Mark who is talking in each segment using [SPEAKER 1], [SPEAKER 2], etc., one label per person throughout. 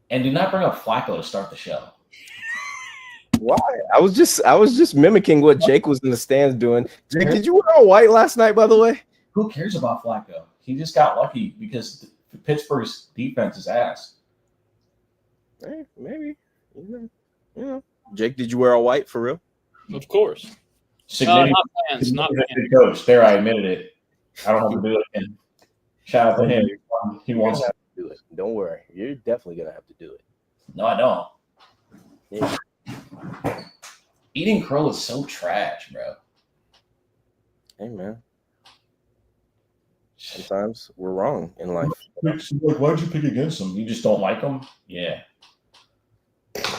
[SPEAKER 1] And do not bring up Flacco to start the show.
[SPEAKER 2] Why? I was just mimicking what Jake was in the stands doing. Jake, did you wear all white last night, by the way?
[SPEAKER 1] Who cares about Flacco? He just got lucky because Pittsburgh's defense is ass.
[SPEAKER 2] Hey, maybe. Jake, did you wear all white for real?
[SPEAKER 3] Of course.
[SPEAKER 1] Significant
[SPEAKER 3] not fans.
[SPEAKER 1] coach. There, I admitted it. I don't have to do it again. Shout out to him. He wants
[SPEAKER 2] to do it. Don't worry. You're definitely going to have to do it.
[SPEAKER 1] No, I don't.
[SPEAKER 2] Yeah.
[SPEAKER 1] Eating crow is so trash, bro.
[SPEAKER 2] Hey, man. Sometimes we're wrong in life.
[SPEAKER 1] Like, why'd you pick against them? You just don't like them? Yeah.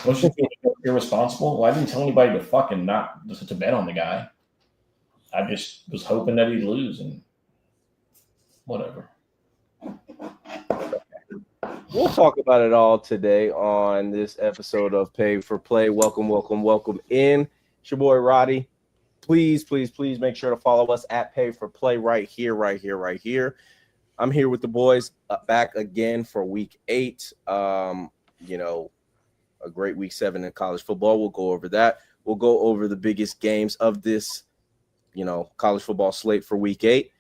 [SPEAKER 1] Don't you feel irresponsible? Well, I didn't tell anybody to fucking not to bet on the guy. I just was hoping that he'd lose and whatever.
[SPEAKER 2] We'll talk about it all today on this episode of Pay for Play. Welcome in. It's your boy Roddy. Please make sure to follow us at Pay for Play right here. I'm here with the boys back again for week 8. A great week 7 in college football. We'll go over that. We'll go over the biggest games of this, college football slate for week 8.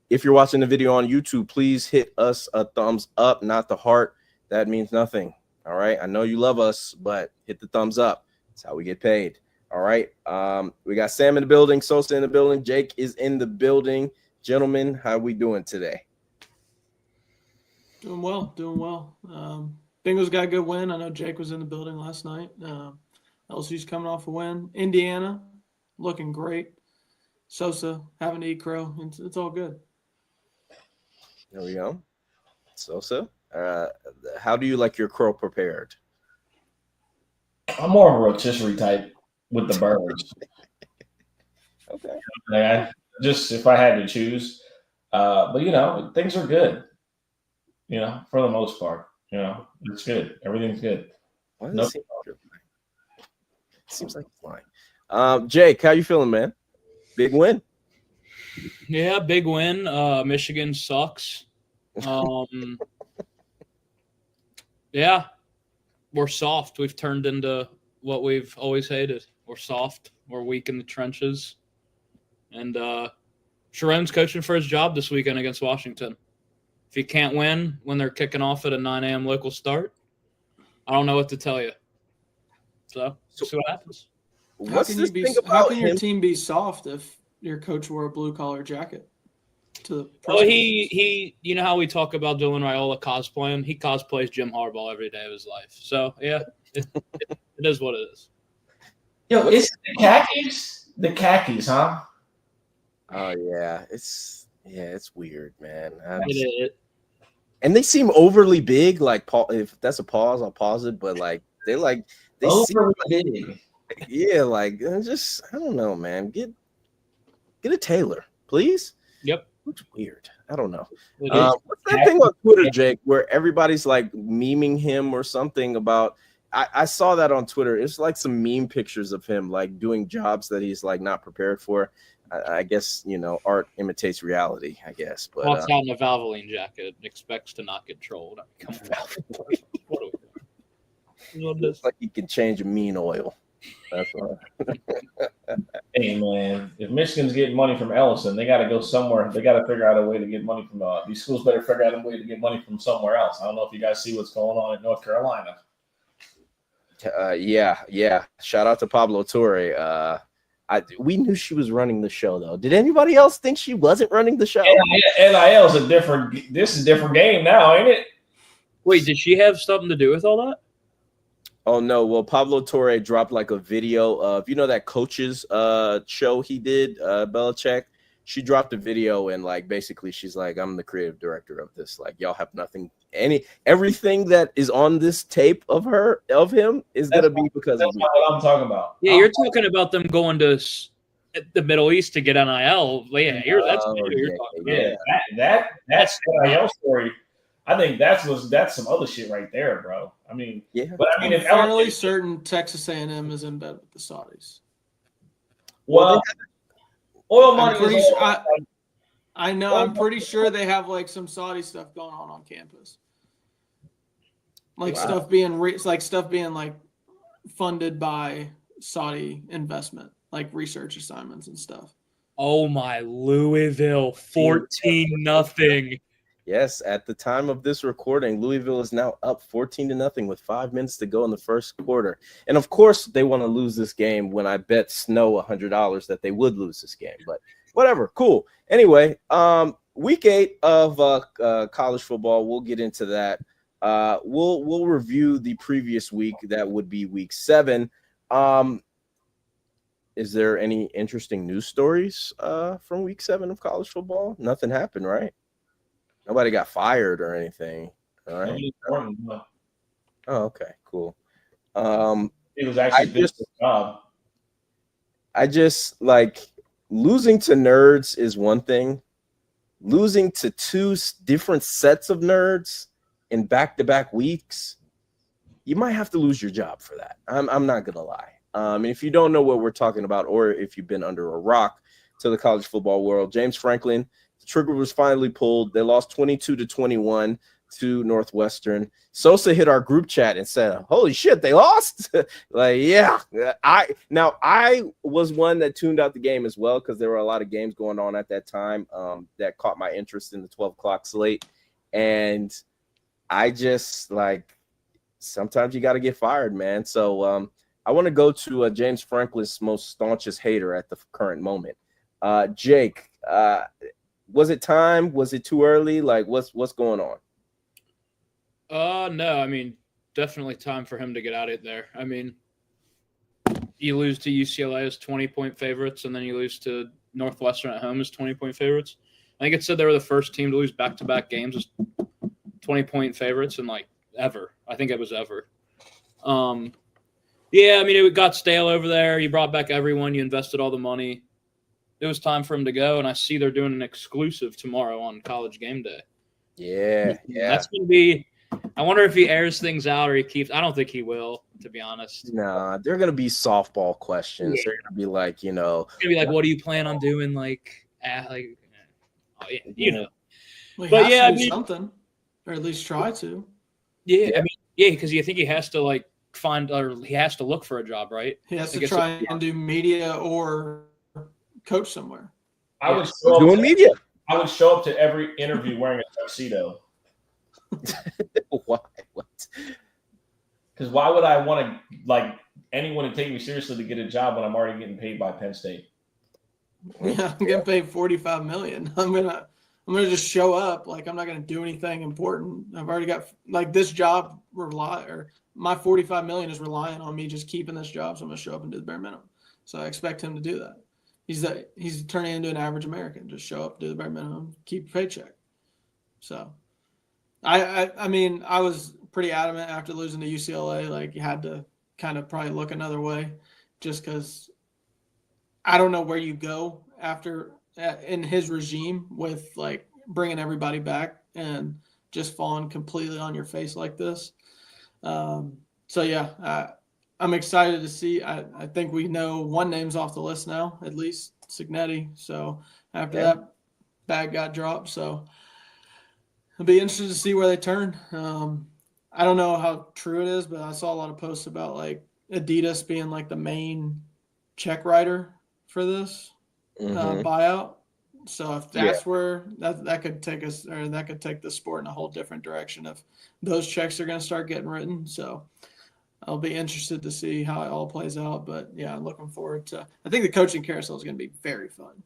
[SPEAKER 2] If you're watching the video on YouTube, please hit us a thumbs up, not the heart. That means nothing. All right. I know you love us, but hit the thumbs up. That's how we get paid. All right. We got Sam in the building, Sosa in the building, Jake is in the building. Gentlemen, how are we doing today?
[SPEAKER 4] Doing well. Bengals got a good win. I know Jake was in the building last night. LSU's coming off a win. Indiana looking great. Sosa having to eat crow. It's all good.
[SPEAKER 2] There we go. Sosa, how do you like your crow prepared?
[SPEAKER 1] I'm more of a rotisserie type with the birds.
[SPEAKER 2] Okay.
[SPEAKER 1] If I had to choose. But, things are good, for the most part. It's good. Everything's good.
[SPEAKER 2] Seems like it's lying. Jake, how you feeling, man? Big win.
[SPEAKER 3] Yeah, big win. Michigan sucks. Yeah, we're soft. We've turned into what we've always hated. We're soft. We're weak in the trenches. And Sharon's coaching for his job this weekend against Washington. If you can't win when they're kicking off at a 9 a.m. local start, I don't know what to tell you. So see what happens.
[SPEAKER 4] How can your team be soft if your coach wore a blue-collar jacket?
[SPEAKER 3] He you know how we talk about Dylan Raiola cosplaying? He cosplays Jim Harbaugh every day of his life. So, yeah, it is what it is.
[SPEAKER 1] Yo, it's the khakis? The khakis, huh?
[SPEAKER 2] Oh, yeah. It's weird, man.
[SPEAKER 3] And
[SPEAKER 2] they seem overly big. Like, if that's a pause, I'll pause it. But, they
[SPEAKER 1] overly big.
[SPEAKER 2] Yeah, I don't know, man. Get a tailor, please.
[SPEAKER 3] Yep.
[SPEAKER 2] Looks weird. I don't know. What's that thing on Twitter, Jake, where everybody's memeing him or something about? I saw that on Twitter. It's some meme pictures of him doing jobs that he's not prepared for. I guess art imitates reality. I guess, but
[SPEAKER 3] walks out in a Valvoline jacket, expects to not get trolled. Come on. What are we doing?
[SPEAKER 2] Looks like he can change a mean oil. That's all.
[SPEAKER 1] Hey man, if Michigan's getting money from Ellison, they got to go somewhere. They got to figure out a way to get money from. These schools better figure out a way to get money from somewhere else. I don't know if you guys see what's going on in North Carolina.
[SPEAKER 2] Yeah. Shout out to Pablo Torre. We knew she was running the show though. Did anybody else think she wasn't running the show?
[SPEAKER 1] NIL is a different. This is a different game now, ain't it?
[SPEAKER 3] Wait, did she have something to do with all that?
[SPEAKER 2] Oh no! Well, Pablo Torre dropped a video of that coaches show he did, Belichick. She dropped a video and basically she's I'm the creative director of this. Y'all have nothing, everything that is on this tape of him is gonna be because of me.
[SPEAKER 1] That's what I'm talking about.
[SPEAKER 3] Yeah, you're talking about them going to the Middle East to get NIL. Yeah,
[SPEAKER 1] that's NIL story. I think that's some other shit right there, bro. I mean,
[SPEAKER 2] yeah.
[SPEAKER 1] But I mean,
[SPEAKER 4] I'm fairly certain Texas A&M is in bed with the Saudis.
[SPEAKER 1] Well, oil money.
[SPEAKER 4] I know. I'm pretty sure they have some Saudi stuff going on campus. Like
[SPEAKER 2] Wow.
[SPEAKER 4] stuff being like funded by Saudi investment, like research assignments and stuff.
[SPEAKER 3] Oh my, Louisville, 14-0.
[SPEAKER 2] Yes, at the time of this recording, Louisville is now up 14-0 with 5 minutes to go in the first quarter. And of course, they want to lose this game when I bet Snow $100 that they would lose this game. But whatever, cool. Anyway, week 8 of college football, we'll get into that. We'll review the previous week. That would be week 7. Is there any interesting news stories from week 7 of college football? Nothing happened, right? Nobody got fired or anything. All right. Oh, okay, cool.
[SPEAKER 1] It was actually a good job.
[SPEAKER 2] I just like losing to nerds is one thing. Losing to 2 different sets of nerds in back-to-back weeks, you might have to lose your job for that. I'm not gonna lie. If you don't know what we're talking about, or if you've been under a rock to the college football world, James Franklin, the trigger was finally pulled. They lost 22-21 to Northwestern. Sosa hit our group chat and said, "Holy shit, they lost!" Like, yeah. I was one that tuned out the game as well because there were a lot of games going on at that time that caught my interest in the 12 o'clock slate, and I just like sometimes you got to get fired, man. So I want to go to James Franklin's most staunchest hater at the current moment. Jake, was it time? Was it too early? Like, what's going on?
[SPEAKER 3] No, I mean, definitely time for him to get out of there. I mean, you lose to UCLA as 20-point favorites, and then you lose to Northwestern at home as 20-point favorites. I think it said they were the first team to lose back-to-back games as 20-point favorites in like ever. I think it was ever. Yeah, I mean, it got stale over there. You brought back everyone. You invested all the money. It was time for him to go, and I see they're doing an exclusive tomorrow on College Game Day.
[SPEAKER 2] Yeah.
[SPEAKER 3] That's going to be – I wonder if he airs things out or he keeps – I don't think he will, to be honest.
[SPEAKER 2] Nah, they're going to be softball questions.
[SPEAKER 3] Yeah.
[SPEAKER 2] They're going to be like,
[SPEAKER 3] It's going to be like, what do you plan on doing? Like you know.
[SPEAKER 4] Well, he
[SPEAKER 3] But
[SPEAKER 4] has
[SPEAKER 3] yeah,
[SPEAKER 4] to
[SPEAKER 3] I
[SPEAKER 4] do
[SPEAKER 3] mean-
[SPEAKER 4] something, or at least try to.
[SPEAKER 3] Yeah, I mean, yeah, because you think he has to, like, find – or he has to look for a job, right?
[SPEAKER 4] He has
[SPEAKER 3] I
[SPEAKER 4] to
[SPEAKER 3] guess
[SPEAKER 4] try and do media or coach somewhere.
[SPEAKER 1] I would show
[SPEAKER 2] doing
[SPEAKER 1] up
[SPEAKER 2] media.
[SPEAKER 1] I would show up to every interview wearing a tuxedo.
[SPEAKER 2] Why? What?
[SPEAKER 1] Because why would I want to like anyone to take me seriously to get a job when I'm already getting paid by Penn State?
[SPEAKER 4] Yeah, I'm getting paid $45 million. I'm gonna just show up. Like, I'm not gonna do anything important. I've already got like this job my $45 million is relying on me just keeping this job. So I'm gonna show up and do the bare minimum. So I expect him to do that. He's turning into an average American. Just show up, do the bare minimum, keep your paycheck. So I mean, I was pretty adamant after losing to UCLA. Like, you had to kind of probably look another way, just because I don't know where you go after in his regime with like bringing everybody back and just falling completely on your face like this. So yeah, I'm excited to see. I think we know one name's off the list now, at least Cignetti. So after that bag got dropped, so it'll be interesting to see where they turn. I don't know how true it is, but I saw a lot of posts about like Adidas being like the main check writer for this buyout. So if that's where that could take us, or that could take the sport in a whole different direction if those checks are going to start getting written. So I'll be interested to see how it all plays out. But yeah, I'm looking forward to. I think the coaching carousel is going to be very fun.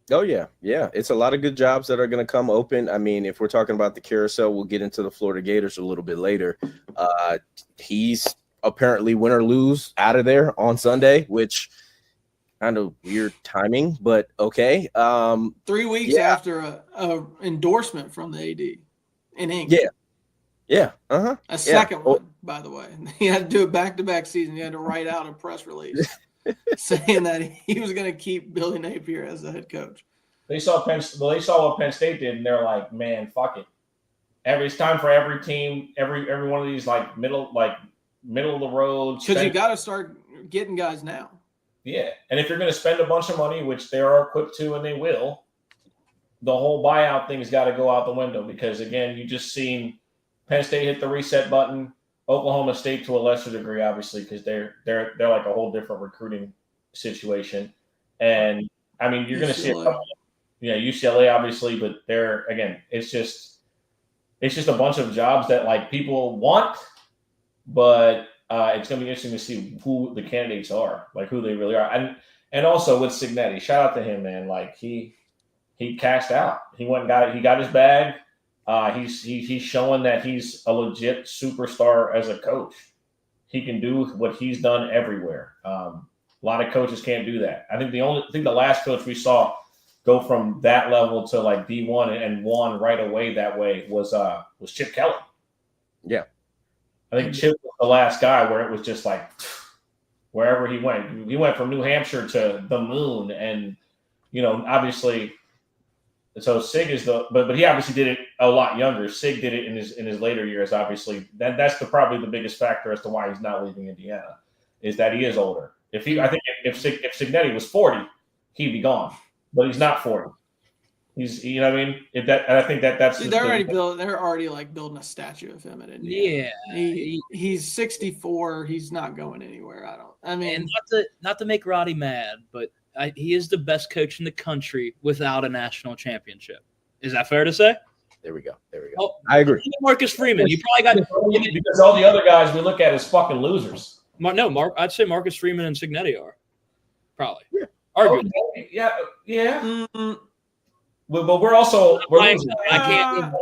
[SPEAKER 2] Oh yeah. It's a lot of good jobs that are going to come open. I mean, if we're talking about the carousel, we'll get into the Florida Gators a little bit later. He's apparently win or lose out of there on Sunday, which kind of weird timing, but okay.
[SPEAKER 4] 3 weeks after a endorsement from the AD in ink.
[SPEAKER 2] Yeah.
[SPEAKER 4] A second one, by the way. He had to do a back-to-back season. He had to write out a press release saying that he was going to keep Billy Napier as the head coach.
[SPEAKER 1] They saw what Penn State did, and they're like, man, fuck it. It's time for every team, every one of these like middle of the road.
[SPEAKER 4] Because you got to start getting guys now.
[SPEAKER 1] Yeah, and if you're going to spend a bunch of money, which they are equipped to, and they will, the whole buyout thing's got to go out the window because again, you just seen Penn State hit the reset button. Oklahoma State to a lesser degree, obviously, because they're like a whole different recruiting situation. And I mean, you're going to see a couple. UCLA obviously, but they're again, it's just a bunch of jobs that like people want, but it's going to be interesting to see who the candidates are, like who they really are, and also with Cignetti, shout out to him, man. Like he cashed out. He got his bag. He's showing that he's a legit superstar as a coach. He can do what he's done everywhere. A lot of coaches can't do that. I think the last coach we saw go from that level to like D1 and won right away that way was Chip Kelly.
[SPEAKER 2] Yeah.
[SPEAKER 1] I think Chip was the last guy where it was just like wherever he went from New Hampshire to the moon. And, obviously, so Sig is but he obviously did it a lot younger. Sig did it in his later years, obviously. That's probably the biggest factor as to why he's not leaving Indiana is that he is older. If Cignetti was 40, he'd be gone. But he's not 40. He's, what I mean? And I think that's.
[SPEAKER 4] See, they're already like building a statue of him at Indiana.
[SPEAKER 3] Yeah,
[SPEAKER 4] he's 64. He's not going anywhere.
[SPEAKER 3] And not to make Roddy mad, but he is the best coach in the country without a national championship. Is that fair to say?
[SPEAKER 2] There we go.
[SPEAKER 3] Oh,
[SPEAKER 2] I agree.
[SPEAKER 3] Marcus Freeman. You probably got
[SPEAKER 1] because all the other guys we look at as fucking losers.
[SPEAKER 3] I'd say Marcus Freeman and Cignetti are probably.
[SPEAKER 2] Yeah.
[SPEAKER 3] Arguably.
[SPEAKER 1] Yeah.
[SPEAKER 4] Mm-hmm.
[SPEAKER 1] But we're losing.
[SPEAKER 3] I can't.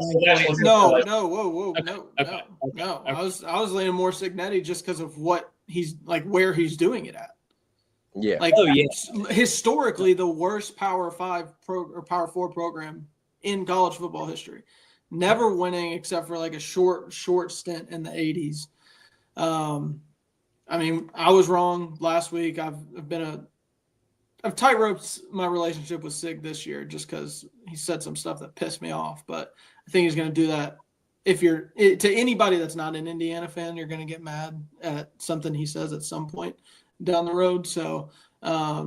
[SPEAKER 4] No. I was leaning more Cignetti just because of what he's like, where he's doing it at.
[SPEAKER 2] Yeah.
[SPEAKER 4] Like, historically, the worst Power 5 or Power 4 program in college football history. Never winning except for like a short stint in the 80s. I mean, I was wrong last week. I've tightroped my relationship with Sig this year just because he said some stuff that pissed me off. But I think he's going to do that. To anybody that's not an Indiana fan, you're going to get mad at something he says at some point down the road. So, but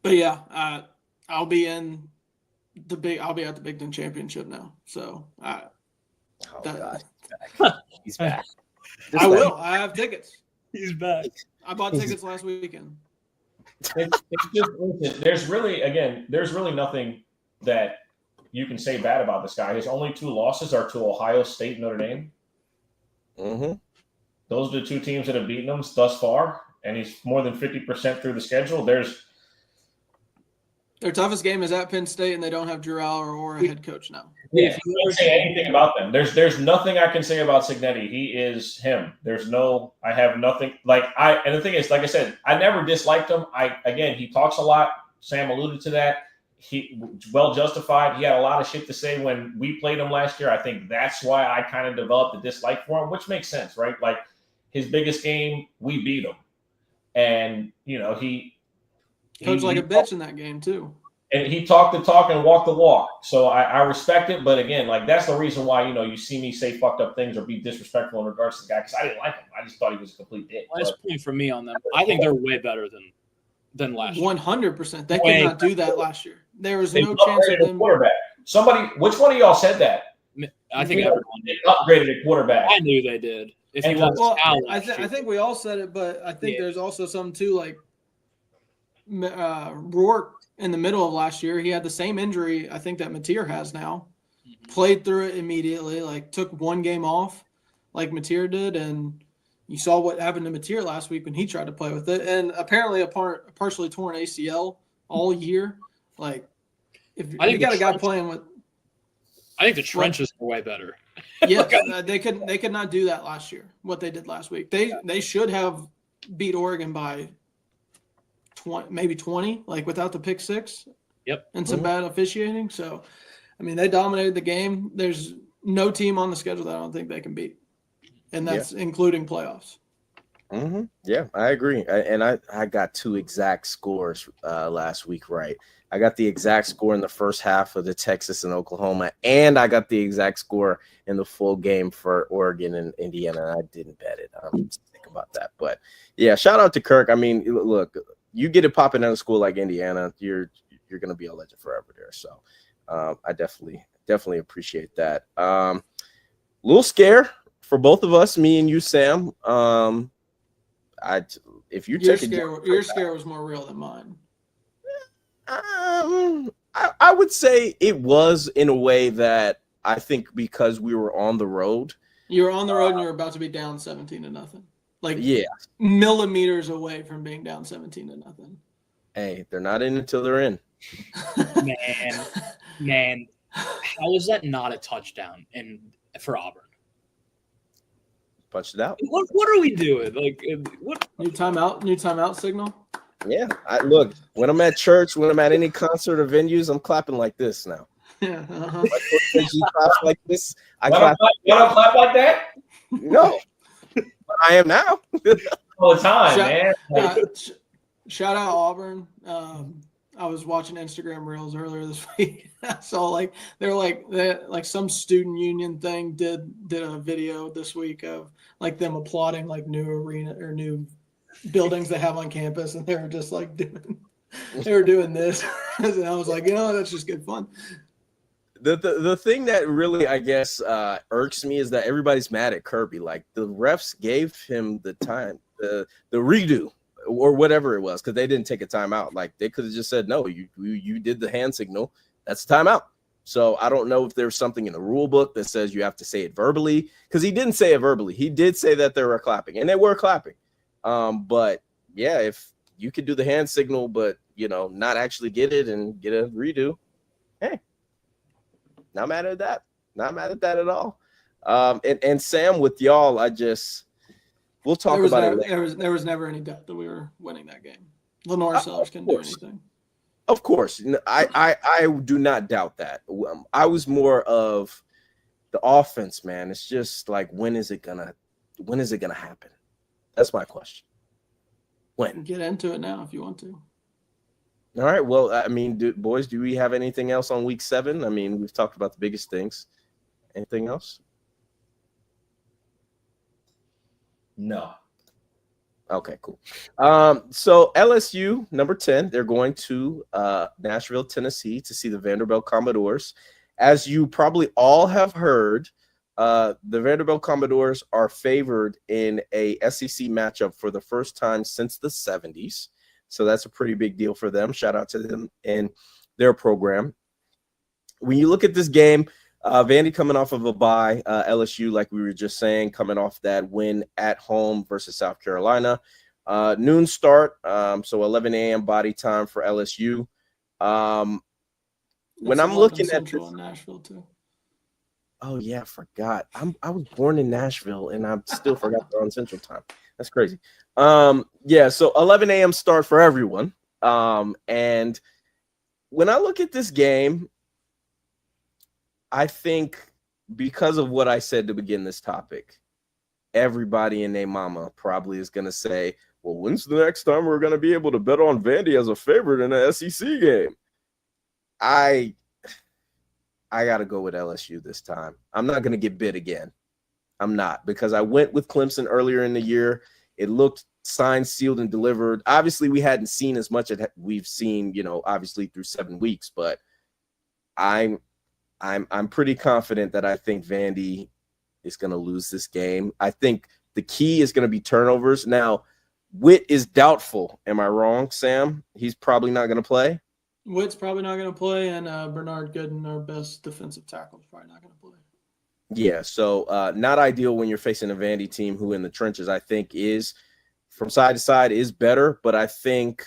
[SPEAKER 4] yeah, I'll be at the Big Ten Championship now. So,
[SPEAKER 2] God. He's back.
[SPEAKER 4] I will. I have tickets.
[SPEAKER 3] He's back.
[SPEAKER 4] I bought tickets last weekend.
[SPEAKER 1] There's really nothing that you can say bad about this guy. His only 2 losses are to Ohio State and Notre Dame.
[SPEAKER 2] Mm-hmm.
[SPEAKER 1] Those are the 2 teams that have beaten him thus far, and he's more than 50% through the schedule.
[SPEAKER 4] Their toughest game is at Penn State, and they don't have Drew Aller or a head coach now.
[SPEAKER 1] Yeah, I can't say anything about them. There's nothing I can say about Cignetti. He is him. I have nothing. And the thing is, like I said, I never disliked him. He talks a lot. Sam alluded to that. He well justified. He had a lot of shit to say when we played him last year. I think that's why I kind of developed a dislike for him, which makes sense, right? Like his biggest game, we beat him. And, he
[SPEAKER 4] coached like a bitch in that game too.
[SPEAKER 1] And he talked the talk and walked the walk. So I respect it. But again, like that's the reason why, you see me say fucked up things or be disrespectful in regards to the guy because I didn't like him. I just thought he was a complete dick.
[SPEAKER 3] Last point for me on them. I think they're way better than last year.
[SPEAKER 4] 100%. They could not do that last year. There was no chance of them.
[SPEAKER 1] Quarterback. Which one of y'all said that?
[SPEAKER 3] I think everyone
[SPEAKER 1] did. Upgraded a quarterback.
[SPEAKER 3] I knew they did. If he was
[SPEAKER 4] I think we all said it, but I think there's also some too, like Rourke in the middle of last year. He had the same injury I think that Mateer has now. Mm-hmm. Played through it immediately, like took 1 game off like Mateer did, and you saw what happened to Mateer last week when he tried to play with it. And apparently a partially torn ACL all year. Like if you got a guy playing with
[SPEAKER 3] I think the trenches are way better.
[SPEAKER 4] Yes, they could not do that last year. What they did last week, they should have beat Oregon by 20, maybe 20, like without the pick 6.
[SPEAKER 3] Yep,
[SPEAKER 4] and some bad officiating. So, I mean, they dominated the game. There's no team on the schedule that I don't think they can beat, and that's including playoffs.
[SPEAKER 2] Mm-hmm. Yeah, I agree. I got 2 exact scores last week right. I got the exact score in the first half of the Texas and Oklahoma, and I got the exact score in the full game for Oregon and Indiana. And I didn't bet it. I'm just thinking about that. But, yeah, shout out to Kirk. I mean, look, you get it popping in a school like Indiana, you're going to be a legend forever there. So I definitely appreciate that. little scare for both of us, me and you, Sam. If you
[SPEAKER 4] Your
[SPEAKER 2] take
[SPEAKER 4] your scare was more real than mine.
[SPEAKER 2] I would say it was in a way that I think because we were on the road.
[SPEAKER 4] You were on the road and you were about to be down 17-0. Like
[SPEAKER 2] Yeah.
[SPEAKER 4] millimeters away from being down 17-0.
[SPEAKER 2] Hey, they're not in until they're in.
[SPEAKER 3] Man, how is that not a touchdown for Auburn?
[SPEAKER 2] Punched it out.
[SPEAKER 3] What are we doing? Like, what?
[SPEAKER 4] New timeout signal.
[SPEAKER 2] Yeah, look, when I'm at church, when I'm at any concert or venues, I'm clapping like this now.
[SPEAKER 4] Yeah. Uh-huh.
[SPEAKER 2] Like, she claps like this. I
[SPEAKER 1] You
[SPEAKER 2] clap.
[SPEAKER 1] don't clap like that
[SPEAKER 2] No, but I am now.
[SPEAKER 1] all the time, man. Like,
[SPEAKER 4] Shout out Auburn. I was watching Instagram reels earlier this week. I saw they're some student union thing did a video this week of like them applauding like new arena or new buildings they have on campus, and they were just like doing this. And I was like, that's just good fun.
[SPEAKER 2] The thing that really, I guess, irks me is that everybody's mad at Kirby. Like, the refs gave him the time, the redo or whatever it was, because they didn't take a timeout. Like, they could have just said, no, you did the hand signal. That's a timeout. So I don't know if there's something in the rule book that says you have to say it verbally, because he didn't say it verbally. He did say that they were clapping, and they were clapping. But yeah, if you could do the hand signal, but not actually get it and get a redo, hey, not mad at that. Not mad at that at all. And Sam, with y'all, we'll talk about it later.
[SPEAKER 4] There was never any doubt that we were winning that game. Lenore Sellers couldn't do anything.
[SPEAKER 2] Of course, I do not doubt that. I was more of the offense, man. It's just like, when is it gonna happen? That's my question. When?
[SPEAKER 4] Get into it now if you want to.
[SPEAKER 2] All right. Well, I mean, boys, do we have anything else on week 7? I mean, we've talked about the biggest things. Anything else?
[SPEAKER 1] no.
[SPEAKER 2] Okay, cool. So LSU, number 10, they're going to Nashville, Tennessee to see the Vanderbilt Commodores. As you probably all have heard, the Vanderbilt Commodores are favored in a SEC matchup for the first time since the 70s. So that's a pretty big deal for them. Shout out to them and their program. When you look at this game, Vandy coming off of a bye, LSU, like we were just saying, coming off that win at home versus South Carolina. Noon start, so 11 a.m. body time for LSU. When I'm looking at this,
[SPEAKER 4] in Nashville too.
[SPEAKER 2] Oh yeah, I forgot. I was born in Nashville and I still forgot they're on Central Time. That's crazy. Yeah, so 11 a.m. start for everyone. And when I look at this game, I think because of what I said to begin this topic, everybody and their mama probably is gonna say, well, when's the next time we're gonna be able to bet on Vandy as a favorite in an SEC game? I got to go with LSU this time. I'm not going to get bit again. I'm not, because I went with Clemson earlier in the year. It looked signed, sealed, and delivered. Obviously, we hadn't seen as much as we've seen, obviously through 7 weeks, but I'm pretty confident that I think Vandy is going to lose this game. I think the key is going to be turnovers. Now, Witt is doubtful. Am I wrong, Sam? He's probably not going to play.
[SPEAKER 4] Witt's probably not going to play, and Bernard Gooden, our best defensive tackle, is probably not going to play.
[SPEAKER 2] Yeah, so not ideal when you're facing a Vandy team who in the trenches, I think, is from side to side is better, but I think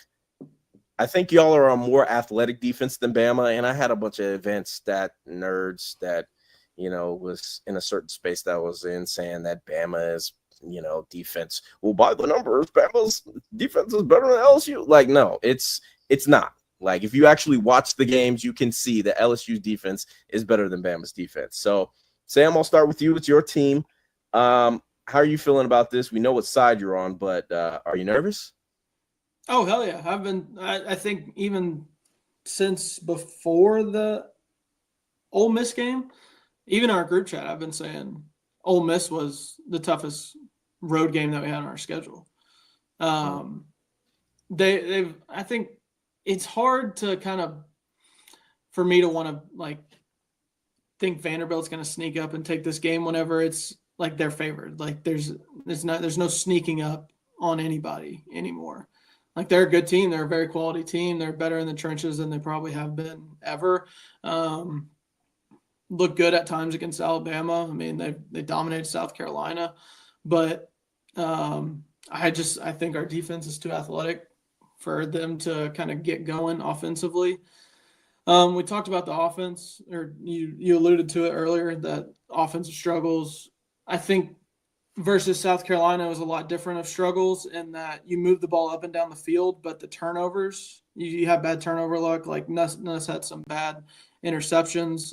[SPEAKER 2] y'all are a more athletic defense than Bama, and I had a bunch of advanced stat nerds that, was in a certain space that I was in saying that Bama is, defense. Well, by the numbers, Bama's defense is better than LSU. Like, no, it's not. Like, if you actually watch the games, you can see that LSU's defense is better than Bama's defense. So, Sam, I'll start with you. It's your team. How are you feeling about this? We know what side you're on, but are you nervous?
[SPEAKER 4] Oh, hell yeah. I've been – I think even since before the Ole Miss game, even our group chat, I've been saying Ole Miss was the toughest road game that we had on our schedule. I think – it's hard to for me to want to think Vanderbilt's going to sneak up and take this game whenever it's like they're favored. Like there's no sneaking up on anybody anymore. Like they're a good team. They're a very quality team. They're better in the trenches than they probably have been ever. Look good at times against Alabama. I mean, they dominated South Carolina, but I think our defense is too athletic for them to kind of get going offensively. We talked about the offense, or you alluded to it earlier, that offensive struggles. I think versus South Carolina was a lot different of struggles in that you move the ball up and down the field, but the turnovers, you have bad turnover luck. Like Nuss had some bad interceptions.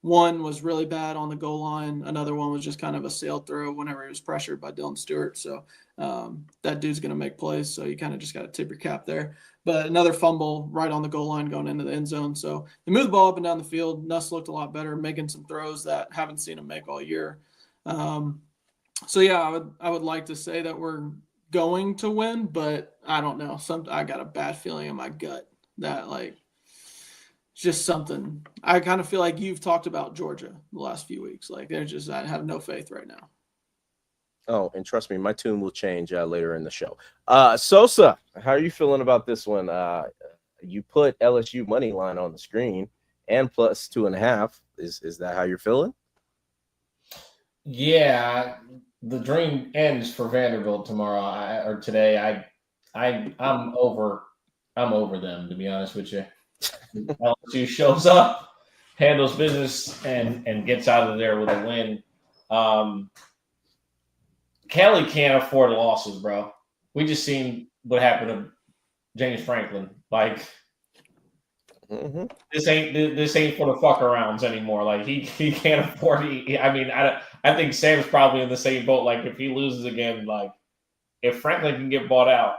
[SPEAKER 4] One was really bad on the goal line. Another one was just kind of a sail throw whenever he was pressured by Dylan Stewart. So that dude's going to make plays. So you kind of just got to tip your cap there. But another fumble right on the goal line going into the end zone. So they moved the ball up and down the field. Nuss looked a lot better, making some throws that haven't seen him make all year. So yeah, I would like to say that we're going to win, but I don't know. I got a bad feeling in my gut that like just something. I kind of feel like you've talked about Georgia the last few weeks. Like I have no faith right now.
[SPEAKER 2] Oh, and trust me, my tune will change later in the show. Sosa, how are you feeling about this one? You put LSU money line on the screen and plus 2.5. Is that how you're feeling?
[SPEAKER 1] Yeah, the dream ends for Vanderbilt tomorrow or today. I'm over them, to be honest with you. LSU shows up, handles business, and gets out of there with a win. Kelly can't afford losses, bro. We just seen what happened to James Franklin. Like, this ain't for the fuck arounds anymore. Like he can't afford. I think Sam's probably in the same boat. Like if he loses again, like if Franklin can get bought out.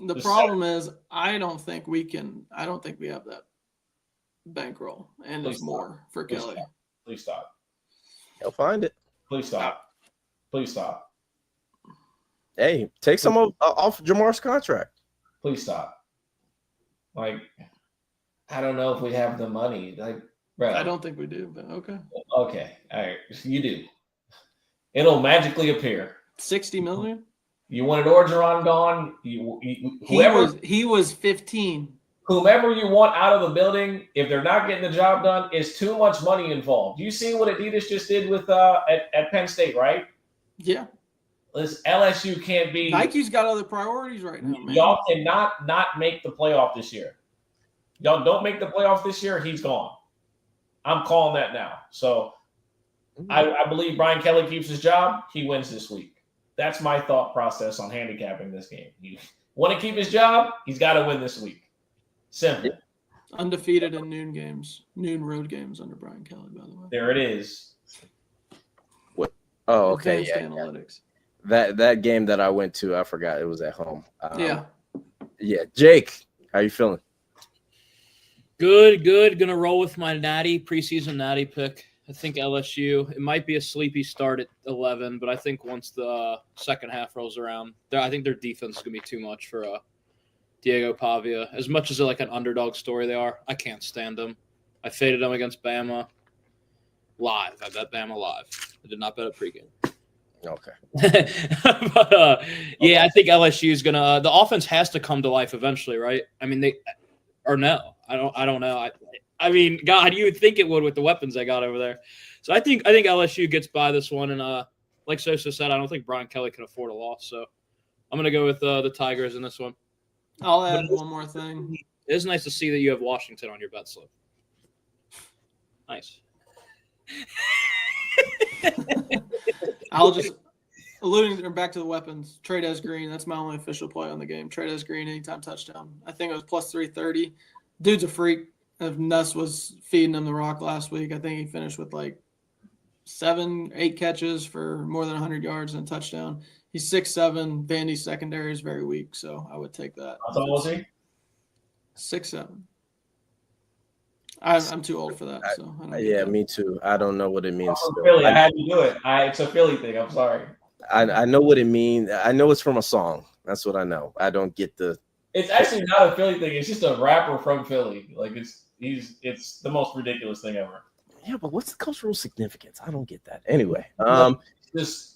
[SPEAKER 4] The problem is I don't think we have that bankroll, and there's more for Kelly.
[SPEAKER 1] Please stop.
[SPEAKER 2] He'll find it.
[SPEAKER 1] Please stop. Please stop.
[SPEAKER 2] Hey, take some off Jamar's contract.
[SPEAKER 1] Please stop. Like, I don't know if we have the money. Like, bro.
[SPEAKER 4] I don't think we do, but okay.
[SPEAKER 1] Okay. All right. You do. It'll magically appear.
[SPEAKER 4] 60 million?
[SPEAKER 1] You wanted Orgeron gone.
[SPEAKER 4] He was 15.
[SPEAKER 1] Whomever you want out of the building, if they're not getting the job done, is too much money involved. You see what Adidas just did with at Penn State, right?
[SPEAKER 4] Yeah.
[SPEAKER 1] This LSU can't be.
[SPEAKER 4] Nike's got other priorities right now, man.
[SPEAKER 1] Y'all cannot not make the playoff this year. Y'all don't make the playoff this year, he's gone. I'm calling that now. So I believe Brian Kelly keeps his job. He wins this week. That's my thought process on handicapping this game. You want to keep his job? He's got to win this week. Simple.
[SPEAKER 4] Undefeated in noon road games under Brian Kelly, by the way.
[SPEAKER 1] There it is.
[SPEAKER 2] What? Oh, okay.
[SPEAKER 4] Advanced
[SPEAKER 2] Yeah.
[SPEAKER 4] analytics.
[SPEAKER 2] That game that I went to, I forgot it was at home.
[SPEAKER 4] Yeah.
[SPEAKER 2] Jake, how you feeling?
[SPEAKER 3] Good. Gonna roll with my preseason natty pick. I think LSU. It might be a sleepy start at 11, but I think once the second half rolls around, I think their defense is gonna be too much for Diego Pavia. As much as they're like an underdog story they are, I can't stand them. I faded them against Bama live. I bet Bama live. I did not bet a pregame.
[SPEAKER 2] Okay.
[SPEAKER 3] But yeah, I think LSU is gonna. The offense has to come to life eventually, right? I mean, I don't know. I mean, God, you would think it would with the weapons they got over there. So I think LSU gets by this one, and like Sosa said, I don't think Brian Kelly can afford a loss. So I'm gonna go with the Tigers in this one.
[SPEAKER 4] I'll add one more thing.
[SPEAKER 3] It is nice to see that you have Washington on your bet slip. Nice.
[SPEAKER 4] I'll just alluding back to the weapons. Trey'Dez Green, that's my only official play on the game. Trey'Dez Green, anytime touchdown. I think it was plus 330. Dude's a freak. If Nuss was feeding him the rock last week, I think he finished with like 7-8 catches for more than 100 yards and a touchdown. He's 6'7". Vandy's secondary is very weak, so I would take that.
[SPEAKER 1] How tall was he?
[SPEAKER 4] 6'7". I'm too old for that. So I don't
[SPEAKER 2] Yeah, me too. I don't know what it means.
[SPEAKER 1] Philly. I had to do it. It's a Philly thing. I'm sorry.
[SPEAKER 2] I know what it means. I know it's from a song. That's what I know. I don't get the.
[SPEAKER 1] It's actually not a Philly thing. It's just a rapper from Philly. Like it's the most ridiculous thing ever.
[SPEAKER 2] Yeah, but what's the cultural significance? I don't get that. Anyway,
[SPEAKER 1] It's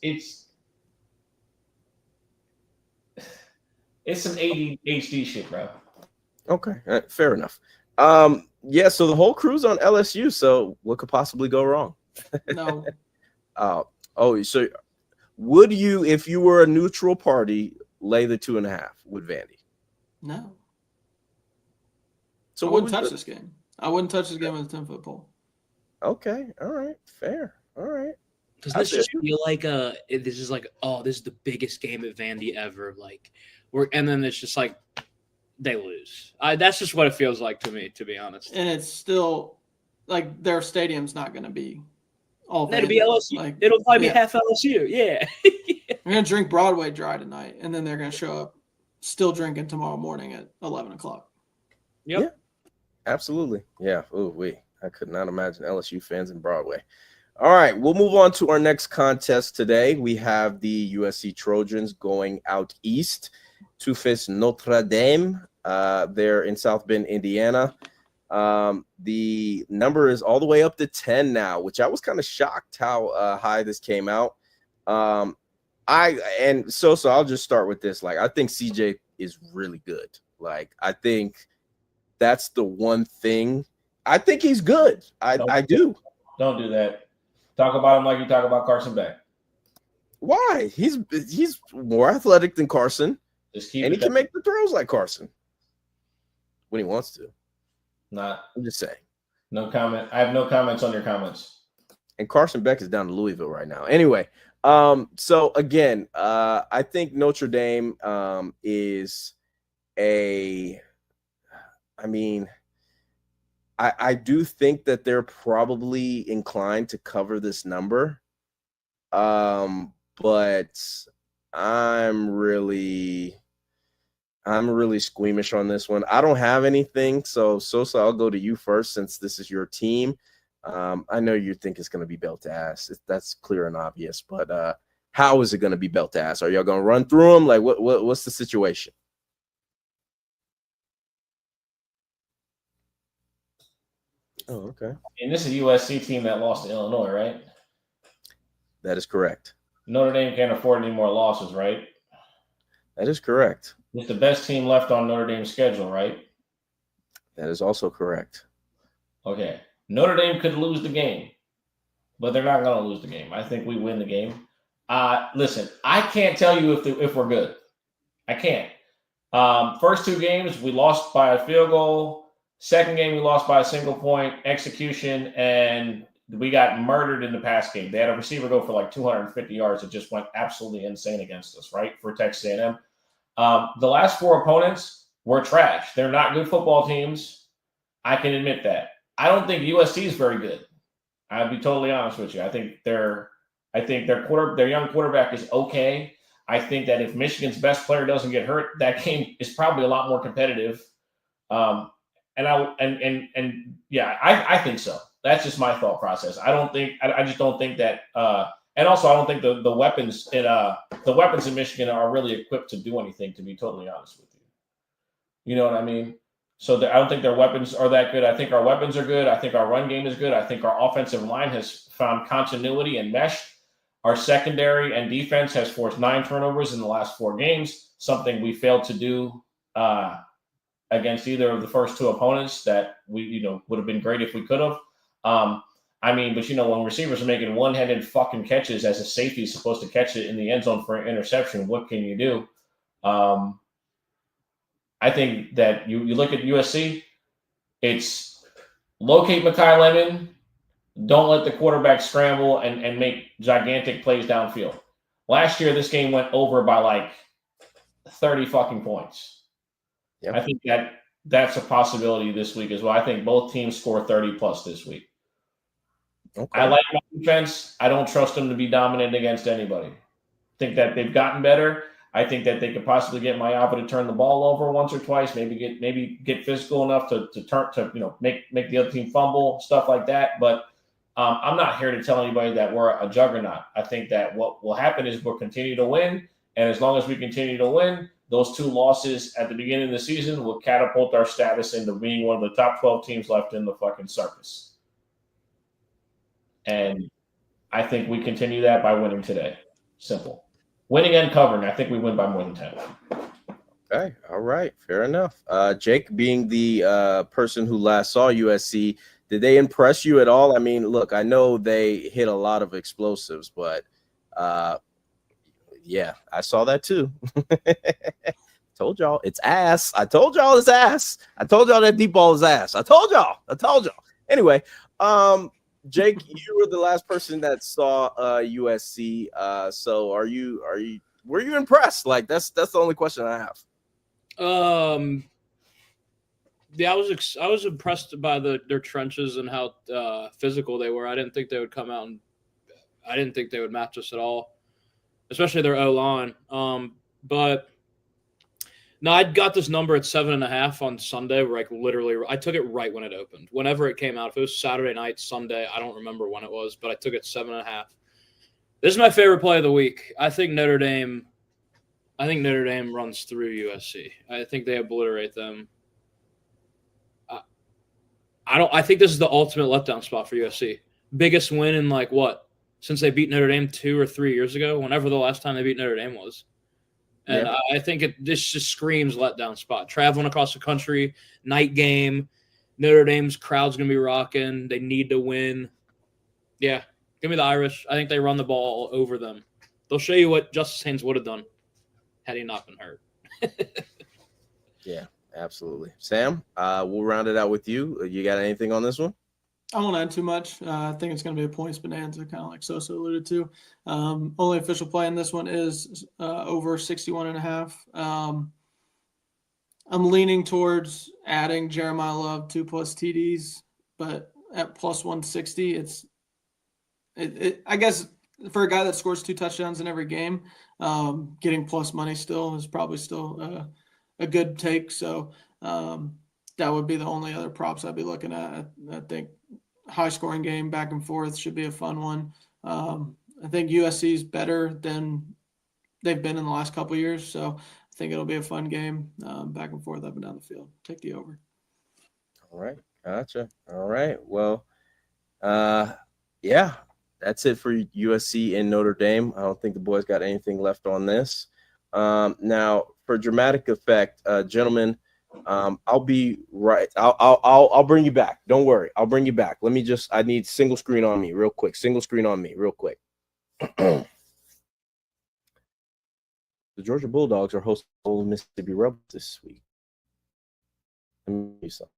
[SPEAKER 1] some ADHD shit, bro.
[SPEAKER 2] okay, fair enough. Yeah, so the whole crew's on LSU. So what could possibly go wrong?
[SPEAKER 4] No,
[SPEAKER 2] So would you, if you were a neutral party, lay the 2.5 with Vandy?
[SPEAKER 4] no.
[SPEAKER 2] So
[SPEAKER 4] I
[SPEAKER 2] what
[SPEAKER 4] wouldn't touch this game. I wouldn't touch this game with a 10-foot pole.
[SPEAKER 2] Okay, all right, fair, all right.
[SPEAKER 3] Does this just feel like this is like, oh, this is the biggest game at Vandy ever? Like, and then it's just like they lose. That's just what it feels like to me, to be honest.
[SPEAKER 4] And it's still like their stadium's not going to be all.
[SPEAKER 3] That'll be LSU.
[SPEAKER 4] Like,
[SPEAKER 3] it'll probably be half LSU. Yeah.
[SPEAKER 4] They're going to drink Broadway dry tonight, and then they're going to show up still drinking tomorrow morning at 11 o'clock.
[SPEAKER 3] Yep.
[SPEAKER 2] Yeah, absolutely. Yeah. Oh, I could not imagine LSU fans in Broadway. All right, we'll move on to our next contest today. We have the USC Trojans going out east to face Notre Dame. They're in South Bend, Indiana. The number is all the way up to 10 now, which I was kind of shocked how high this came out. So I'll just start with this. Like, I think CJ is really good. Like, I think that's the one thing. I think he's good. I do.
[SPEAKER 1] Don't do that. Talk about him like you talk about Carson Beck.
[SPEAKER 2] Why? He's more athletic than Carson, and he can make the throws like Carson when he wants to. I'm just saying.
[SPEAKER 1] No comment. I have no comments on your comments.
[SPEAKER 2] And Carson Beck is down to Louisville right now. Anyway, so again, I think Notre Dame is a. I mean, I do think that they're probably inclined to cover this number. But I'm really squeamish on this one. I don't have anything. So Sosa, I'll go to you first since this is your team. I know you think it's going to be belt to ass. That's clear and obvious, but how is it going to be belt to ass? Are y'all going to run through them? Like what's the situation? Oh, okay.
[SPEAKER 1] And this is a USC team that lost to Illinois, right?
[SPEAKER 2] That is correct.
[SPEAKER 1] Notre Dame can't afford any more losses, right?
[SPEAKER 2] That is correct.
[SPEAKER 1] It's the best team left on Notre Dame's schedule, right?
[SPEAKER 2] That is also correct.
[SPEAKER 1] Okay. Notre Dame could lose the game, but they're not going to lose the game. I think we win the game. Listen, I can't tell you if we're good. I can't. First two games, we lost by a field goal. Second game, we lost by a single point execution, and we got murdered in the pass game. They had a receiver go for like 250 yards. It just went absolutely insane against us, right, for Texas A&M. The last four opponents were trash. They're not good football teams. I can admit that. I don't think USC is very good. I'll be totally honest with you. I think their young quarterback is okay. I think that if Michigan's best player doesn't get hurt, that game is probably a lot more competitive. I think so. That's just my thought process. I just don't think that. And also, I don't think the weapons in Michigan are really equipped to do anything. To be totally honest with you, you know what I mean. So I don't think their weapons are that good. I think our weapons are good. I think our run game is good. I think our offensive line has found continuity and mesh. Our secondary and defense has forced 9 turnovers in the last 4 games, something we failed to do against either of the first 2 opponents that we would have been great if we could have. But when receivers are making one-handed fucking catches as a safety is supposed to catch it in the end zone for an interception, what can you do? I think that you look at USC, it's locate Mekhi Lemon, don't let the quarterback scramble and make gigantic plays downfield. Last year, this game went over by like 30 fucking points. Yep. I think that's a possibility this week as well. I think both teams score 30 plus this week. Okay. I like my defense. I don't trust them to be dominant against anybody. I think that they've gotten better. I think that they could possibly get Mayava to turn the ball over once or twice, maybe get physical enough to make the other team fumble, stuff like that. But I'm not here to tell anybody that we're a juggernaut. I think that what will happen is we'll continue to win. And as long as we continue to win, those 2 losses at the beginning of the season will catapult our status into being one of the top 12 teams left in the fucking circus. And I think we continue that by winning today. Simple. Winning and covering. I think we win by more than 10.
[SPEAKER 2] Okay, all right, fair enough. Jake, being the person who last saw USC, did they impress you at all? I mean, look, I know they hit a lot of explosives, but yeah, I saw that too. Told y'all it's ass. I told y'all it's ass. I told y'all that deep ball is ass. I told y'all. Anyway, Jake, you were the last person that saw USC. So were you impressed? Like that's the only question I have.
[SPEAKER 3] Yeah, I was impressed by their trenches and how physical they were. I didn't think they would come out, and I didn't think they would match us at all, especially their O-line. But no, I got this number at 7.5 on Sunday. Like literally, I took it right when it opened. Whenever it came out, if it was Saturday night, Sunday, I don't remember when it was, but I took it 7.5. This is my favorite play of the week. I think Notre Dame runs through USC. I think they obliterate them. I think this is the ultimate letdown spot for USC. Biggest win in like what? Since they beat Notre Dame 2 or 3 years ago, whenever the last time they beat Notre Dame was. And yeah. I think this just screams letdown spot. Traveling across the country, night game, Notre Dame's crowd's going to be rocking. They need to win. Yeah, give me the Irish. I think they run the ball over them. They'll show you what Justice Haynes would have done had he not been hurt.
[SPEAKER 2] Yeah, absolutely. Sam, we'll round it out with you. You got anything on this one?
[SPEAKER 4] I won't add too much. I think it's going to be a points bonanza, kind of like Sosa alluded to. Only official play in this one is over 61.5. I'm leaning towards adding Jeremiah Love 2+ TDs, but at plus 160, I guess for a guy that scores 2 touchdowns in every game, getting plus money still is probably still a good take. So that would be the only other props I'd be looking at. I think high scoring game back and forth should be a fun one. I think USC is better than they've been in the last couple of years. So I think it'll be a fun game back and forth up and down the field. Take the over.
[SPEAKER 2] All right. Gotcha. All right. Well, yeah, that's it for USC and Notre Dame. I don't think the boys got anything left on this. Now for dramatic effect, gentlemen, I'll be right. I'll bring you back. Don't worry. I'll bring you back. I need single screen on me real quick. The Georgia Bulldogs are hosting Ole Mississippi Rebels this week. Let me tell you something.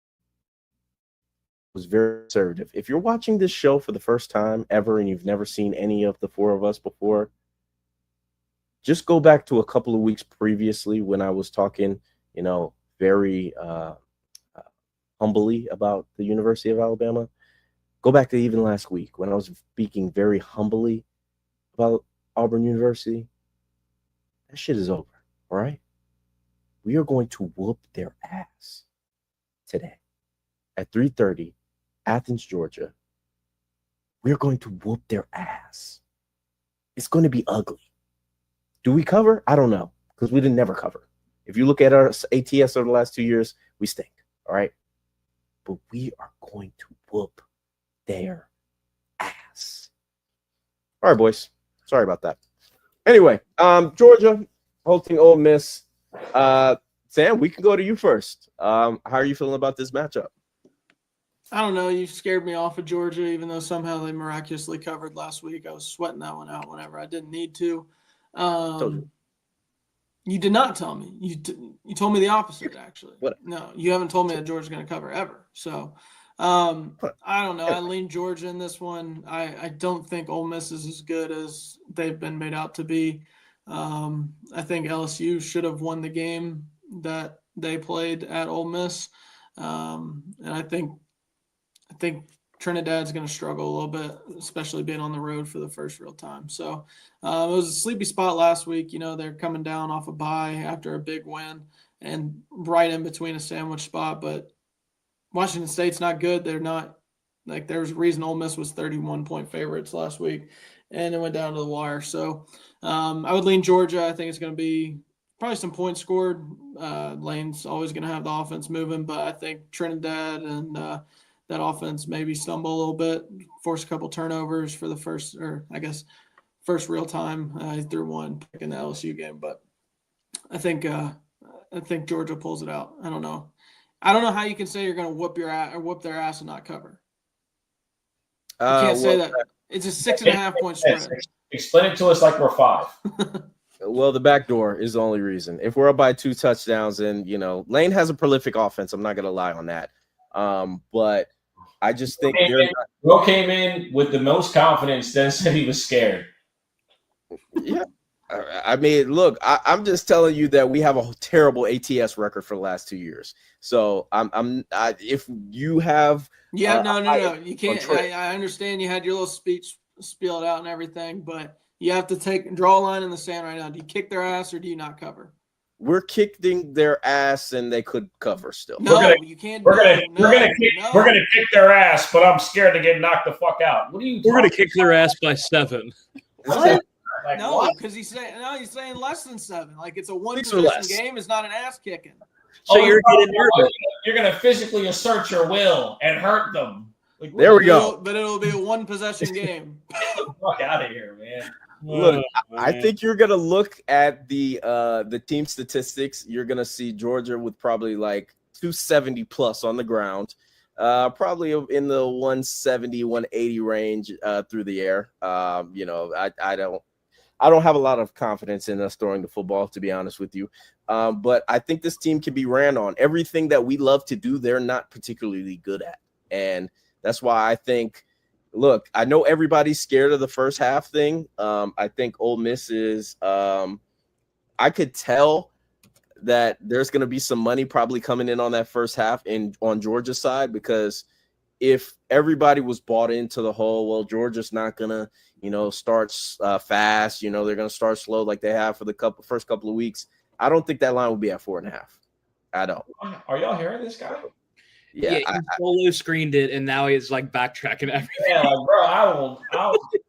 [SPEAKER 2] It was very conservative. If you're watching this show for the first time ever and you've never seen any of the four of us before, just go back to a couple of weeks previously when I was talking, very humbly about the University of Alabama. Go back to even last week when I was speaking very humbly about Auburn University. That shit is over, all right? We are going to whoop their ass today at 3:30, Athens, Georgia. We're going to whoop their ass. It's going to be ugly. Do we cover? I don't know, because we didn't never cover. If you look at our ATS over the last 2 years, we stink, all right? But we are going to whoop their ass. All right, boys. Sorry about that. Anyway, Georgia hosting Ole Miss. Sam, we can go to you first. How are you feeling about this matchup?
[SPEAKER 4] I don't know. You scared me off of Georgia, even though somehow they miraculously covered last week. I was sweating that one out whenever I didn't need to.
[SPEAKER 2] Told you.
[SPEAKER 4] You did not tell me. You told me the opposite, actually.
[SPEAKER 2] What?
[SPEAKER 4] No, you haven't told me that Georgia's going to cover ever. So, I don't know. I lean Georgia in this one. I don't think Ole Miss is as good as they've been made out to be. I think LSU should have won the game that they played at Ole Miss. And I think Trinidad's going to struggle a little bit, especially being on the road for the first real time. So it was a sleepy spot last week. They're coming down off a bye after a big win and right in between a sandwich spot. But Washington State's not good. They're not like there's a reason Ole Miss was 31-point favorites last week, and it went down to the wire. So I would lean Georgia. I think it's going to be probably some points scored. Lane's always going to have the offense moving, but I think Trinidad and that offense maybe stumble a little bit, force a couple turnovers for the first real time. He threw one pick in the LSU game, but I think Georgia pulls it out. I don't know how you can say you're going to whoop their ass and not cover. You can't say that. It's a 6.5 point spread.
[SPEAKER 1] Explain it to us like we're 5.
[SPEAKER 2] Well, the back door is the only reason. If we're up by 2 touchdowns, and Lane has a prolific offense, I'm not going to lie on that. But I just think
[SPEAKER 1] Bro came in with the most confidence, then said he was scared.
[SPEAKER 2] Yeah. I mean, look, I'm just telling you that we have a terrible ATS record for the last 2 years. So if you have,
[SPEAKER 4] no, you can't. I understand you had your little speech spelled out and everything, but you have to draw a line in the sand right now. Do you kick their ass or do you not cover?
[SPEAKER 2] We're kicking their ass, and they could cover still.
[SPEAKER 4] You can't.
[SPEAKER 1] We're gonna kick their ass, but I'm scared to get knocked the fuck out. What are you?
[SPEAKER 3] We're gonna kick their ass by 7.
[SPEAKER 1] What?
[SPEAKER 4] No, because he's saying less than 7. Like it's a one possession game. It's not an ass kicking.
[SPEAKER 3] So you're getting nervous.
[SPEAKER 1] You're gonna physically assert your will and hurt them. Like,
[SPEAKER 2] there we go.
[SPEAKER 4] But it'll be a one possession game.
[SPEAKER 1] Get the fuck out of here, man.
[SPEAKER 2] Look, I think you're gonna look at the team statistics. You're gonna see Georgia with probably like 270 plus on the ground, probably in the 170, 180 range through the air. I don't have a lot of confidence in us throwing the football, to be honest with you. But I think this team can be ran on. Everything that we love to do, they're not particularly good at, and that's why I think. Look, I know everybody's scared of the first half thing. I think Ole Miss is I could tell that there's going to be some money probably coming in on that first half on Georgia's side, because if everybody was bought into the whole, well, Georgia's not going to, start fast, they're going to start slow like they have for the first couple of weeks. I don't think that line will be at 4.5. I don't.
[SPEAKER 1] Are y'all hearing this guy?
[SPEAKER 3] Yeah, he solo screened it, and now he's like backtracking everything.
[SPEAKER 1] Yeah, like, bro, I will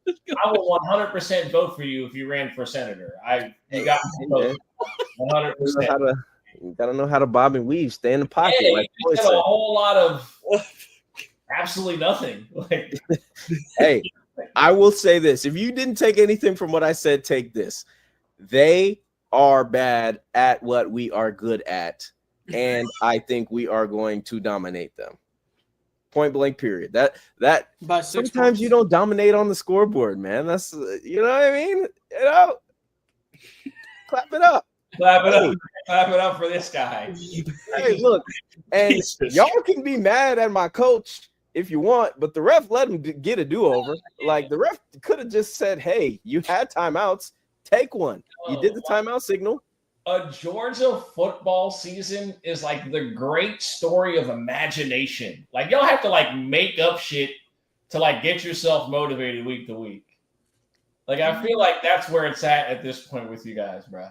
[SPEAKER 1] 100% vote for you if you ran for senator. You got 100%.
[SPEAKER 2] You gotta know how to bob and weave, stay in the pocket.
[SPEAKER 1] Yeah,
[SPEAKER 2] like
[SPEAKER 1] you said a whole lot of absolutely nothing. Like,
[SPEAKER 2] hey, I will say this: if you didn't take anything from what I said, take this. They are bad at what we are good at. And I think we are going to dominate them. Point blank, period. That sometimes you don't dominate on the scoreboard, man. That's you know what I mean? Clap it up.
[SPEAKER 1] Clap it up for this guy.
[SPEAKER 2] Hey, look, and y'all can be mad at my coach if you want, but the ref let him get a do-over. Like the ref could have just said, "Hey, you had timeouts. Take one." You did the timeout signal.
[SPEAKER 1] A Georgia football season is like the great story of imagination. Like y'all have to like make up shit to like get yourself motivated week to week. Like I feel like that's where it's at this point with you guys, bro.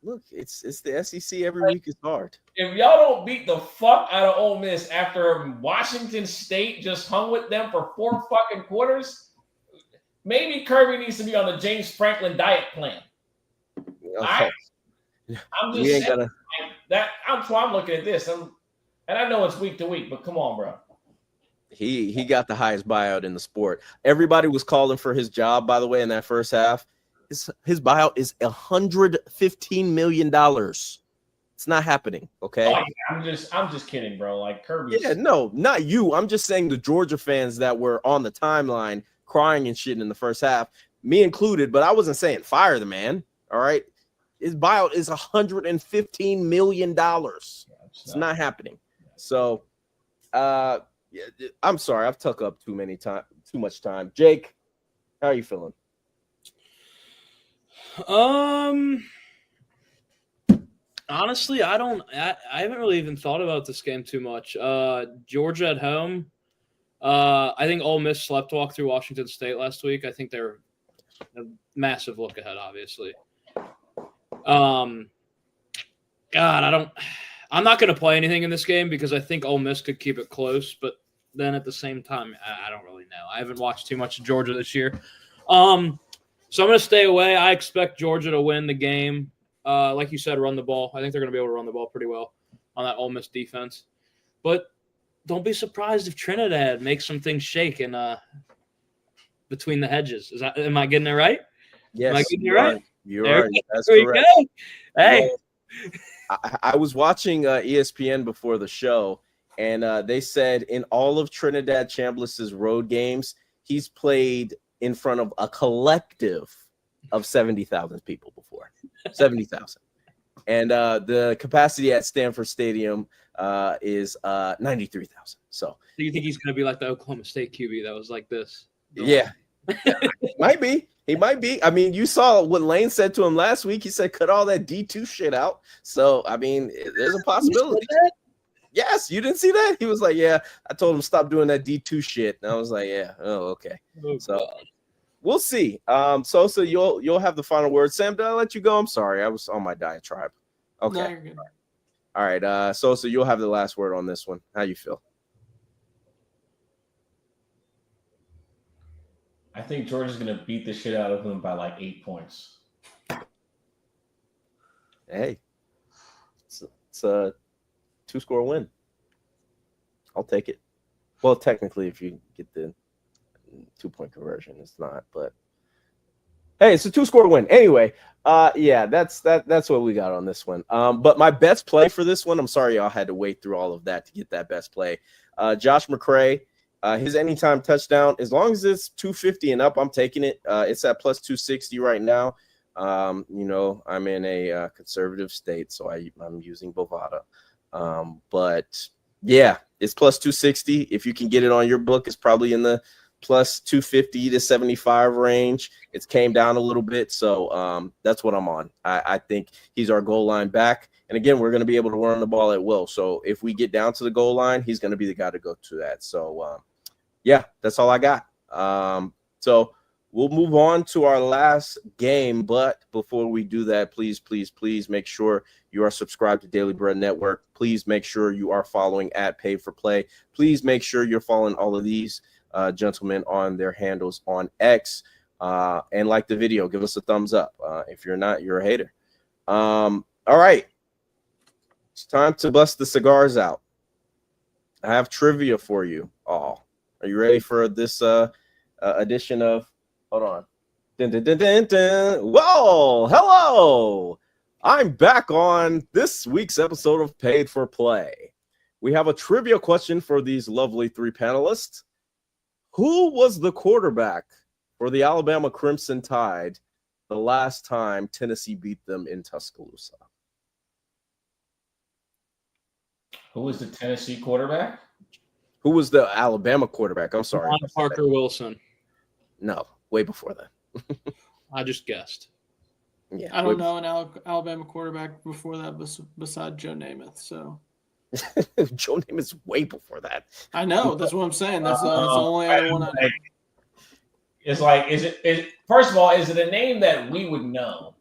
[SPEAKER 2] Look, it's the SEC every week is hard.
[SPEAKER 1] If y'all don't beat the fuck out of Ole Miss after Washington State just hung with them for 4 fucking quarters, maybe Kirby needs to be on the James Franklin diet plan.
[SPEAKER 2] Okay.
[SPEAKER 1] I'm just saying that's why I'm looking at this. And I know it's week to week, but come on, bro.
[SPEAKER 2] He got the highest buyout in the sport. Everybody was calling for his job, by the way, in that first half. His buyout is $115 million. It's not happening, okay?
[SPEAKER 1] Oh, yeah, I'm just kidding, bro. Like Kirby.
[SPEAKER 2] Yeah, no, not you. I'm just saying the Georgia fans that were on the timeline crying and shit in the first half, me included, but I wasn't saying fire the man, all right? His buyout is $115 million. It's not happening. So, I'm sorry. I've took up too much time. Jake, how are you feeling?
[SPEAKER 3] Honestly, I haven't really even thought about this game too much. Georgia at home. I think Ole Miss sleptwalked through Washington State last week. I think they're a massive look ahead, obviously. I'm not going to play anything in this game because I think Ole Miss could keep it close, but then at the same time, I don't really know. I haven't watched too much of Georgia this year. So I'm going to stay away. I expect Georgia to win the game. Like you said, run the ball. I think they're going to be able to run the ball pretty well on that Ole Miss defense. But don't be surprised if Trinidad makes some things shake in between the hedges. Am I getting it right?
[SPEAKER 2] Yes,
[SPEAKER 3] Am I getting it
[SPEAKER 2] you
[SPEAKER 3] right?
[SPEAKER 2] are. You
[SPEAKER 3] There
[SPEAKER 2] are. That's
[SPEAKER 3] we
[SPEAKER 2] correct.
[SPEAKER 3] go. Hey,
[SPEAKER 2] Well, I was watching ESPN before the show, and they said in all of Trinidad Chambliss's road games, he's played in front of a collective of 70,000 people before. 70,000. And the capacity at Stanford Stadium is 93,000. So
[SPEAKER 3] do you think he's going to be like the Oklahoma State QB that was like this?
[SPEAKER 2] yeah, might be. He might be. I mean, you saw what Lane said to him last week. He said, cut all that D2 shit out. So, I mean, there's a possibility. Yes, you didn't see that? He was like, yeah, I told him stop doing that D2 shit. And I was like, yeah, oh, okay. So we'll see. Sosa, you'll have the final word. Sam, did I let you go? I'm sorry. I was on my diatribe. Okay.
[SPEAKER 4] No, you're good.
[SPEAKER 2] All right. Sosa, you'll have the last word on this one. How you feel?
[SPEAKER 1] I think Georgia's going to beat the shit out of him by like 8 points.
[SPEAKER 2] Hey, it's a 2-score win. I'll take it. Well, technically, if you get the 2-point conversion, it's not. But hey, it's a 2-score win. Anyway, yeah, that's what we got on this one. But my best play for this one, I'm sorry y'all had to wait through all of that to get that best play. Josh McCray. His anytime touchdown, as long as it's 250 and up, I'm taking it. It's at plus 260 right now. I'm in a conservative state, so I'm using Bovada. But yeah, it's plus 260. If you can get it on your book, it's probably in the plus 250 to 75 range. It's came down a little bit, so that's what I'm on. I think he's our goal line back. And again, we're going to be able to run the ball at will. So if we get down to the goal line, he's going to be the guy to go to that. So, yeah, that's all I got. So we'll move on to our last game. But before we do that, please make sure you are subscribed to Daily Bread Network. Please make sure you are following at Pay for Play. Please make sure you're following all of these gentlemen on their handles on X. And like the video, give us a thumbs up. If you're not, you're a hater. All right. It's time to bust the cigars out. I have trivia for you all. Are you ready for this edition of? Hold on. Dun, dun, dun, dun, dun. Whoa! Hello! I'm back on this week's episode of Paid for Play. We have a trivia question for these lovely 3 panelists. Who was the quarterback for the Alabama Crimson Tide the last time Tennessee beat them in Tuscaloosa?
[SPEAKER 1] Who was the Tennessee quarterback?
[SPEAKER 2] Who was the Alabama quarterback? I'm sorry.
[SPEAKER 3] Ron Parker Wilson.
[SPEAKER 2] No, way before that.
[SPEAKER 3] I just guessed.
[SPEAKER 2] Yeah,
[SPEAKER 4] I don't know an Alabama quarterback before that besides Joe Namath. So
[SPEAKER 2] Joe Namath's way before that.
[SPEAKER 4] I know. That's what I'm saying. That's the only other one I know.
[SPEAKER 1] It's like, is it first of all, is it a name that we would know?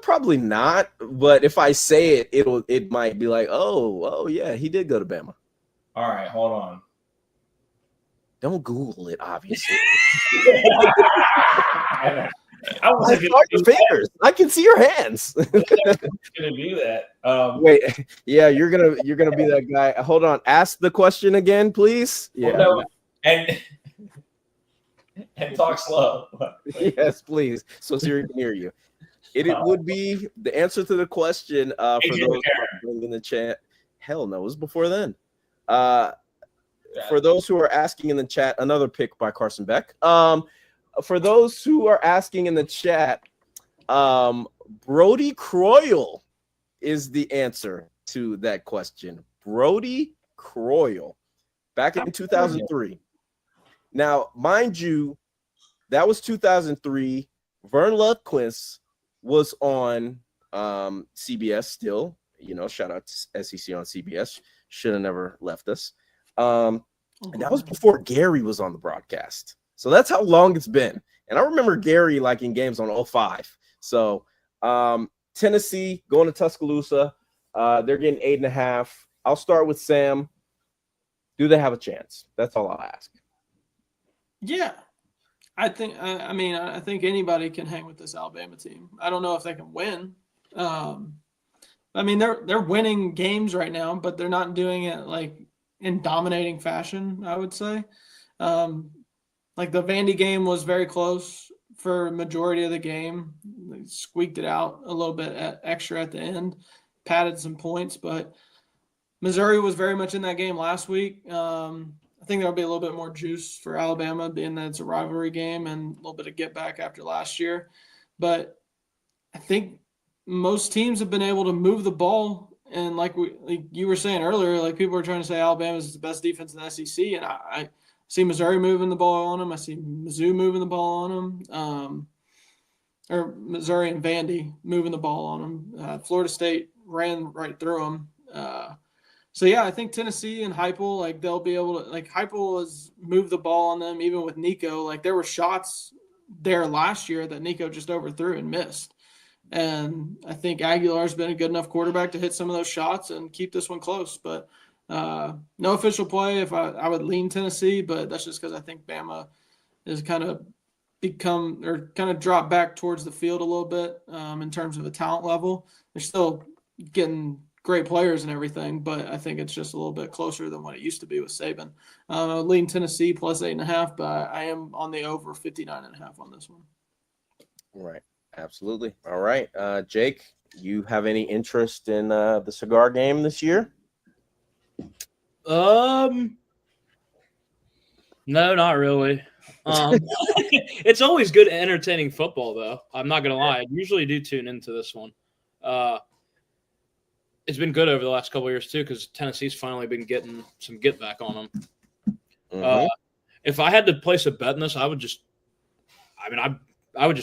[SPEAKER 2] Probably not. But if I say it, it might be like, oh yeah, he did go to Bama.
[SPEAKER 1] All right, hold on.
[SPEAKER 2] Don't Google it, obviously.
[SPEAKER 1] I wasn't
[SPEAKER 2] saw your fingers. I can see your hands.
[SPEAKER 1] gonna do that.
[SPEAKER 2] Wait, yeah, you're gonna be that guy. Hold on. Ask the question again, please. Yeah.
[SPEAKER 1] No, and talk slow.
[SPEAKER 2] Yes, please. So Siri can hear you. It would be the answer to the question for those who are in the chat. Hell no, it was before then. For those who are asking in the chat, another pick by Carson Beck. For those who are asking in the chat, Brody Croyle is the answer to that question. Brody Croyle, back in 2003. Now, mind you, that was 2003. Vern Lundquist was on CBS still. You know, shout out to SEC on CBS. Should have never left us. And that was before Gary was on the broadcast. So that's how long it's been. And I remember Gary like in games on 05. So Tennessee going to Tuscaloosa. They're getting 8.5. I'll start with Sam. Do they have a chance? That's all I'll ask.
[SPEAKER 4] Yeah. I think anybody can hang with this Alabama team. I don't know if they can win. I mean, they're winning games right now, but they're not doing it like in dominating fashion, I would say. Like the Vandy game was very close for a majority of the game. They squeaked it out a little bit extra at the end, padded some points, but Missouri was very much in that game last week. I think there'll be a little bit more juice for Alabama, being that it's a rivalry game and a little bit of get back after last year. But I think most teams have been able to move the ball. And like you were saying earlier, like people were trying to say Alabama is the best defense in the SEC, and I see Missouri moving the ball on them. I see Mizzou moving the ball on them, or Missouri and Vandy moving the ball on them. Florida State ran right through them. So, yeah, I think Tennessee and Heupel, like they'll be able to – like Heupel has moved the ball on them even with Nico. Like there were shots there last year that Nico just overthrew and missed. And I think Aguilar's been a good enough quarterback to hit some of those shots and keep this one close. But no official play. If I would lean Tennessee, but that's just because I think Bama has kind of become or kind of dropped back towards the field a little bit in terms of the talent level. They're still getting great players and everything, but I think it's just a little bit closer than what it used to be with Saban. Lean Tennessee plus 8.5, but I am on the over 59.5 on this one.
[SPEAKER 2] Right. Absolutely. All right. Jake, you have any interest in the cigar game this year?
[SPEAKER 3] No, not really. It's always good entertaining football, though. I'm not gonna lie. I usually do tune into this one. It's been good over the last couple of years too, because Tennessee's finally been getting some get back on them. Mm-hmm. If I had to place a bet in this, I would just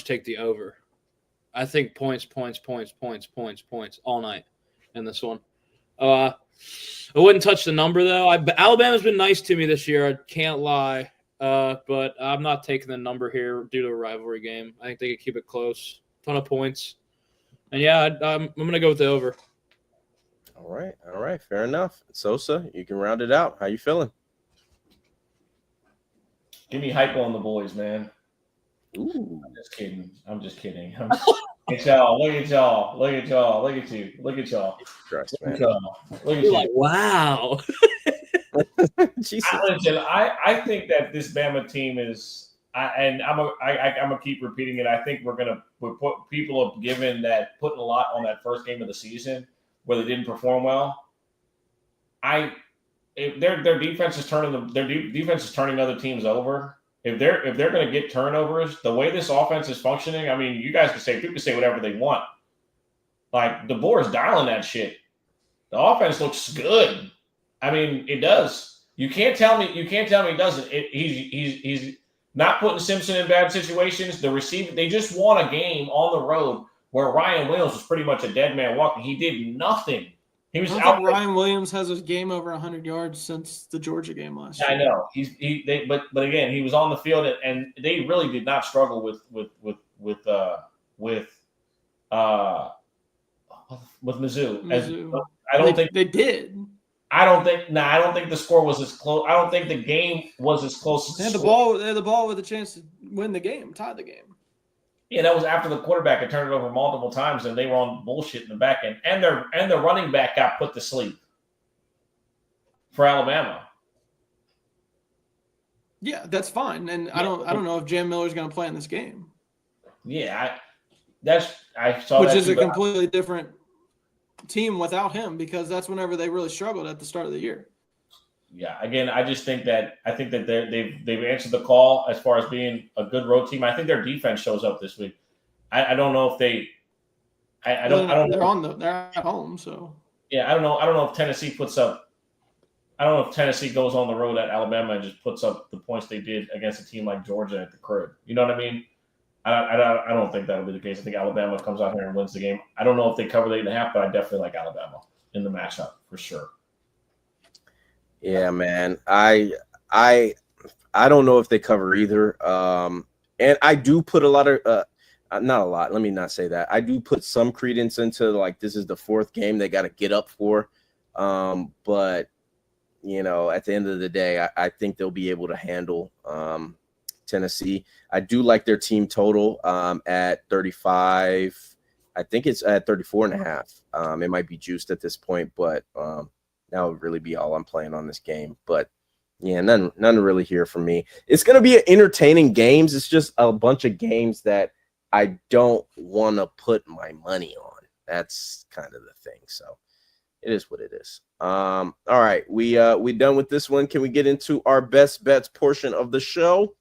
[SPEAKER 3] take the over. I think points all night in this one. I wouldn't touch the number though. Alabama's been nice to me this year. I can't lie, but I'm not taking the number here due to a rivalry game. I think they could keep it close. Ton of points, and yeah, I'm gonna go with the over.
[SPEAKER 2] All right, fair enough. Sosa, you can round it out. How you feeling?
[SPEAKER 1] Give me hype on the boys, man.
[SPEAKER 2] Ooh.
[SPEAKER 1] I'm just kidding. Look at y'all. Look at y'all. Look at y'all. Look at you. Look at y'all.
[SPEAKER 2] Christ, man.
[SPEAKER 1] Look at
[SPEAKER 3] You're
[SPEAKER 1] you.
[SPEAKER 3] like, wow.
[SPEAKER 1] I think that this Bama team is, I'm gonna keep repeating it. I think people have given that putting a lot on that first game of the season where they didn't perform well. Their defense is turning other teams over. If they're going to get turnovers, the way this offense is functioning, I mean, people can say whatever they want. Like DeBoer's dialing that shit. The offense looks good. I mean, it does. You can't tell me it doesn't. He's not putting Simpson in bad situations. They just won a game on the road where Ryan Williams was pretty much a dead man walking. He did nothing. He was out.
[SPEAKER 4] Ryan Williams has a game over 100 yards since the Georgia game last year.
[SPEAKER 1] I know but again, he was on the field and they really did not struggle with Mizzou. I don't think
[SPEAKER 4] they did.
[SPEAKER 1] I don't think the score was as close. I don't think the game was as close.
[SPEAKER 4] They had the ball with a chance to win the game, tie the game.
[SPEAKER 1] Yeah, that was after the quarterback had turned it over multiple times, and they were on bullshit in the back end, and their running back got put to sleep for Alabama.
[SPEAKER 4] Yeah, that's fine, and I don't know if Jam Miller's going to play in this game.
[SPEAKER 1] Yeah, I saw
[SPEAKER 4] which
[SPEAKER 1] that
[SPEAKER 4] is
[SPEAKER 1] too,
[SPEAKER 4] a completely different team without him, because that's whenever they really struggled at the start of the year.
[SPEAKER 1] Yeah, again, I think that they've answered the call as far as being a good road team. I think their defense shows up this week. I don't know if they. I don't.
[SPEAKER 4] They're at home, so.
[SPEAKER 1] Yeah, I don't know if Tennessee puts up. I don't know if Tennessee goes on the road at Alabama and just puts up the points they did against a team like Georgia at the crib. You know what I mean? I don't think that'll be the case. I think Alabama comes out here and wins the game. I don't know if they cover the 8.5, but I definitely like Alabama in the matchup for sure.
[SPEAKER 2] Yeah, man. I don't know if they cover either. And I do put a lot of not a lot. Let me not say that. I do put some credence into like this is the fourth game they got to get up for. But you know, at the end of the day, I think they'll be able to handle Tennessee. I do like their team total at 35. I think it's at 34.5. It might be juiced at this point, but That would really be all I'm playing on this game. But yeah, none really here for me. It's going to be entertaining games. It's just a bunch of games that I don't want to put my money on. That's kind of the thing. So it is what it is. All right, we done with this one. Can we get into our best bets portion of the show?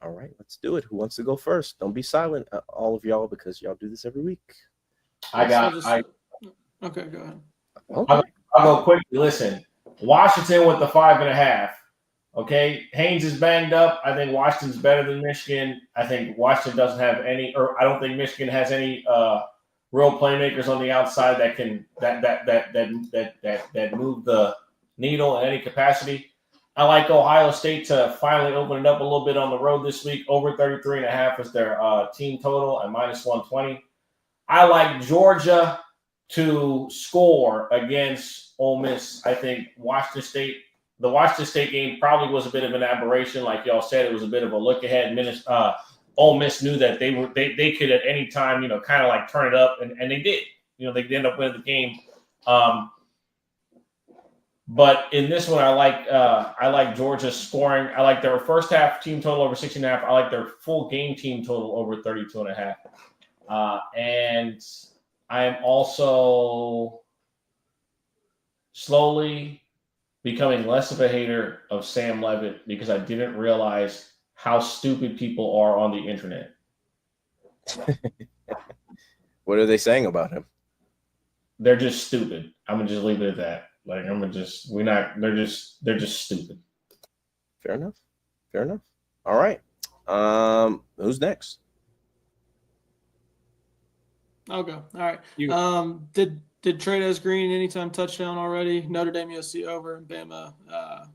[SPEAKER 2] All right, let's do it. Who wants to go first? Don't be silent, all of y'all, because y'all do this every week.
[SPEAKER 1] Okay,
[SPEAKER 4] go ahead.
[SPEAKER 2] Okay.
[SPEAKER 1] I'll go quickly. Listen, Washington with the 5.5. Okay, Haynes is banged up. I think Washington's better than Michigan. I think Washington doesn't have any, or I don't think Michigan has any real playmakers on the outside that can that move the needle in any capacity. I like Ohio State to finally open it up a little bit on the road this week. Over 33.5 is their team total at -120. I like Georgia to score against Ole Miss. I think the Washington State game probably was a bit of an aberration. Like y'all said, it was a bit of a look ahead. Ole Miss knew that they could at any time, kind of like turn it up, and they did. They ended up winning the game. But in this one, I like Georgia scoring. I like their first half team total over 16.5. I like their full game team total over 32.5. And I am also slowly becoming less of a hater of Sam Levitt because I didn't realize how stupid people are on the internet.
[SPEAKER 2] What are they saying about him?
[SPEAKER 1] They're just stupid. I'm gonna just leave it at that. Like they're just stupid.
[SPEAKER 2] Fair enough. All right. Who's next?
[SPEAKER 4] I'll go. All right. Did Trey'Dez Green anytime touchdown already? Notre Dame USC over, Bama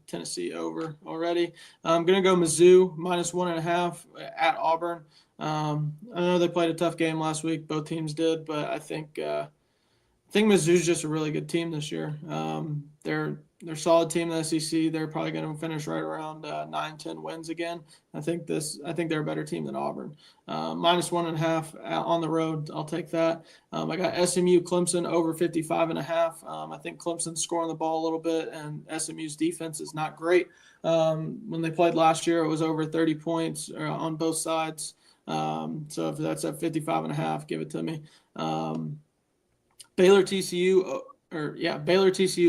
[SPEAKER 4] Tennessee over already. I'm gonna go Mizzou -1.5 at Auburn. I know they played a tough game last week. Both teams did, but I think Mizzou's just a really good team this year. They're a solid team in the SEC. They're probably going to finish right around 9-10 wins again. I think they're a better team than Auburn. -1.5 on the road. I'll take that. I got SMU Clemson over 55.5. I think Clemson's scoring the ball a little bit, and SMU's defense is not great. When they played last year, it was over 30 points on both sides. So if that's at 55.5, give it to me. Baylor TCU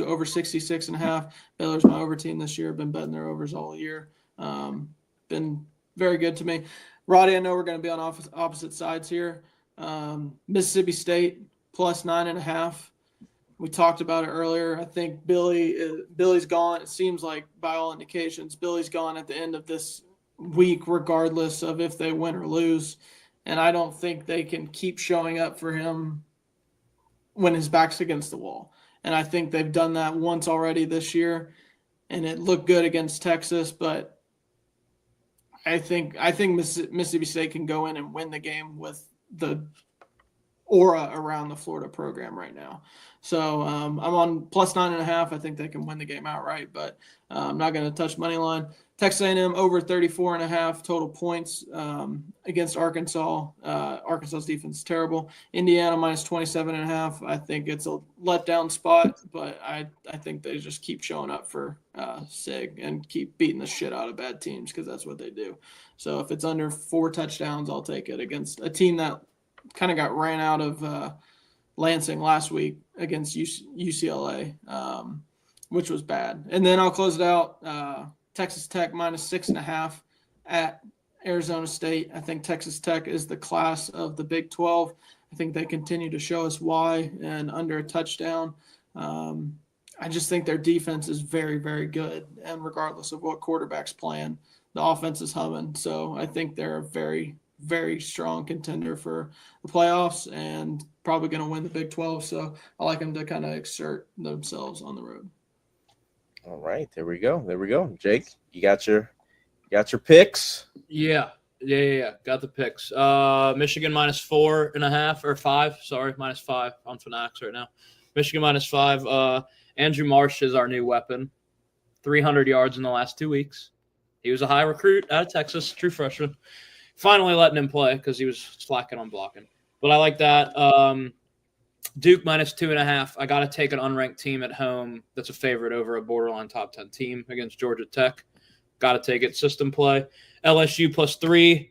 [SPEAKER 4] over 66.5. Baylor's my over team this year. Been betting their overs all year. Been very good to me. Roddy, I know we're going to be on opposite sides here. Mississippi State +9.5. We talked about it earlier. I think Billy's gone. It seems like by all indications, Billy's gone at the end of this week, regardless of if they win or lose. And I don't think they can keep showing up for him when his back's against the wall. And I think they've done that once already this year, and it looked good against Texas, but I think Mississippi State can go in and win the game with the aura around the Florida program right now. So I'm on +9.5. I think they can win the game outright, but I'm not going to touch money line. Texas A&M over 34.5 total points against Arkansas. Arkansas's defense is terrible. Indiana -27.5. I think it's a letdown spot, but I think they just keep showing up for SIG and keep beating the shit out of bad teams because that's what they do. So if it's under 4 touchdowns, I'll take it against a team that kind of got ran out of Lansing last week against UCLA, which was bad. And then I'll close it out. Texas Tech -6.5 at Arizona State. I think Texas Tech is the class of the Big 12. I think they continue to show us why, and under a touchdown. I just think their defense is very, very good. And regardless of what quarterback's playing, the offense is humming. So I think they're a very, very strong contender for the playoffs and probably going to win the Big 12. So I like them to kind of exert themselves on the road.
[SPEAKER 2] All right, there we go. Jake, you got your picks?
[SPEAKER 3] Yeah. Got the picks. Michigan -4.5 or 5. Sorry, -5 on Fanatics right now. Michigan -5. Andrew Marsh is our new weapon. 300 yards in the last 2 weeks. He was a high recruit out of Texas, true freshman. Finally letting him play because he was slacking on blocking. But I like that. Duke minus 2.5. I got to take an unranked team at home that's a favorite over a borderline top 10 team against Georgia Tech. Got to take it. System play. LSU plus 3.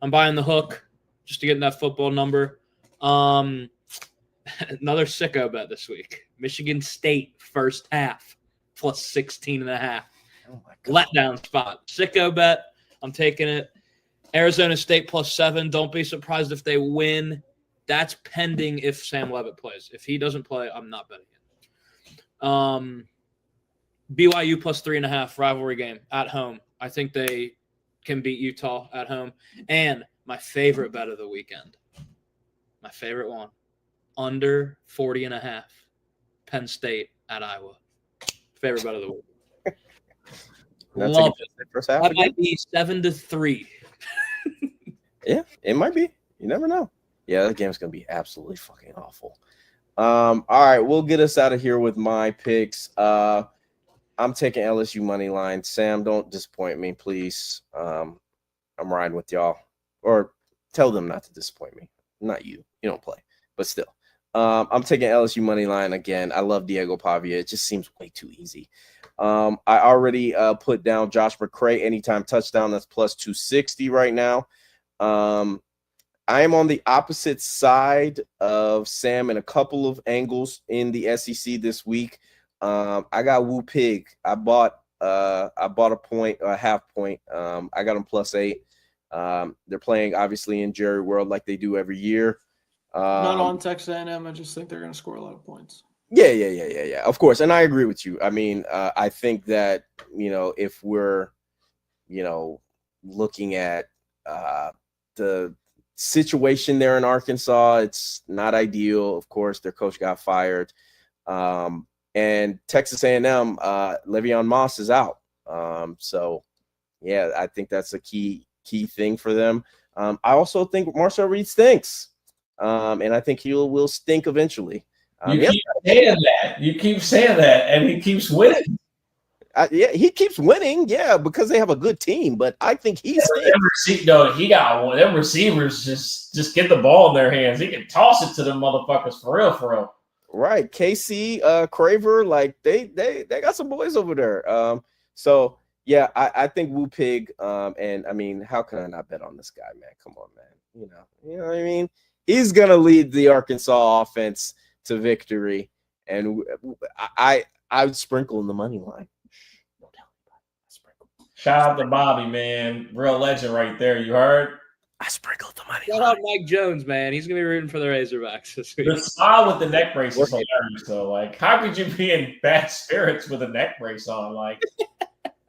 [SPEAKER 3] I'm buying the hook just to get in that football number. Another sicko bet this week. Michigan State first half plus 16.5.
[SPEAKER 2] Oh my God.
[SPEAKER 3] Letdown spot. Sicko bet. I'm taking it. Arizona State plus 7. Don't be surprised if they win. That's pending if Sam Levitt plays. If he doesn't play, I'm not betting it. BYU plus 3.5 rivalry game at home. I think they can beat Utah at home. And my favorite bet of the weekend, my favorite one, under 40.5, Penn State at Iowa. Favorite bet of the week. Love it.
[SPEAKER 2] First half
[SPEAKER 3] That might be 7-3.
[SPEAKER 2] Yeah, it might be. You never know. Yeah, that game's gonna be absolutely fucking awful. All right, we'll get us out of here with my picks. I'm taking LSU money line. Sam, don't disappoint me, please. I'm riding with y'all, or tell them not to disappoint me. Not you. You don't play, but still. I'm taking LSU money line again. I love Diego Pavia. It just seems way too easy. I already put down Josh McCray anytime touchdown. That's plus 260 right now. I am on the opposite side of Sam in a couple of angles in the SEC this week. I got Woo Pig. I bought a half point. I got them plus 8. They're playing obviously in Jerry World like they do every year.
[SPEAKER 4] Not on Texas A&M. I just think they're going to score a lot of points.
[SPEAKER 2] Yeah. Of course, and I agree with you. I mean, I think that if we're looking at the situation there in Arkansas, it's not ideal. Of course, their coach got fired. And Texas A&M, Le'Veon Moss is out. So, yeah, I think that's a key thing for them. I also think Marcel Reed stinks. And I think he will stink eventually.
[SPEAKER 1] You keep saying that, and he keeps winning.
[SPEAKER 2] Yeah, he keeps winning. Yeah, because they have a good team. But I think he
[SPEAKER 1] got one. Them receivers just get the ball in their hands. He can toss it to them motherfuckers for real.
[SPEAKER 2] Right, KC, Craver, like they got some boys over there. So yeah, I think Woo Pig. And I mean, how can I not bet on this guy, man? Come on, man. You know what I mean? He's gonna lead the Arkansas offense to victory, and I would sprinkle in the money line. Don't tell anybody. Sprinkle.
[SPEAKER 1] Shout out to Bobby, man, real legend right there. You heard?
[SPEAKER 2] I sprinkled the money
[SPEAKER 3] Shout
[SPEAKER 2] line.
[SPEAKER 3] out Mike Jones, man. He's gonna be rooting for the Razorbacks this week.
[SPEAKER 1] The smile with the neck brace is hilarious, though. Like, how could you be in bad spirits with a neck brace on? Like,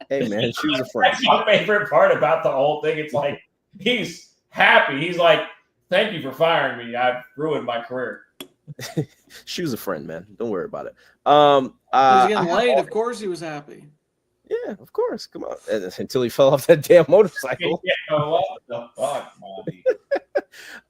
[SPEAKER 2] hey man, choose a friend.
[SPEAKER 1] That's my favorite part about the whole thing. It's like he's happy. He's like, "Thank you for firing me. I've ruined my career."
[SPEAKER 2] Choose a friend, man. Don't worry about it.
[SPEAKER 4] He was getting laid. Of course, he was happy.
[SPEAKER 2] Yeah, of course. Come on. Until he fell off that damn motorcycle.
[SPEAKER 1] Yeah, what the fuck, Bobby?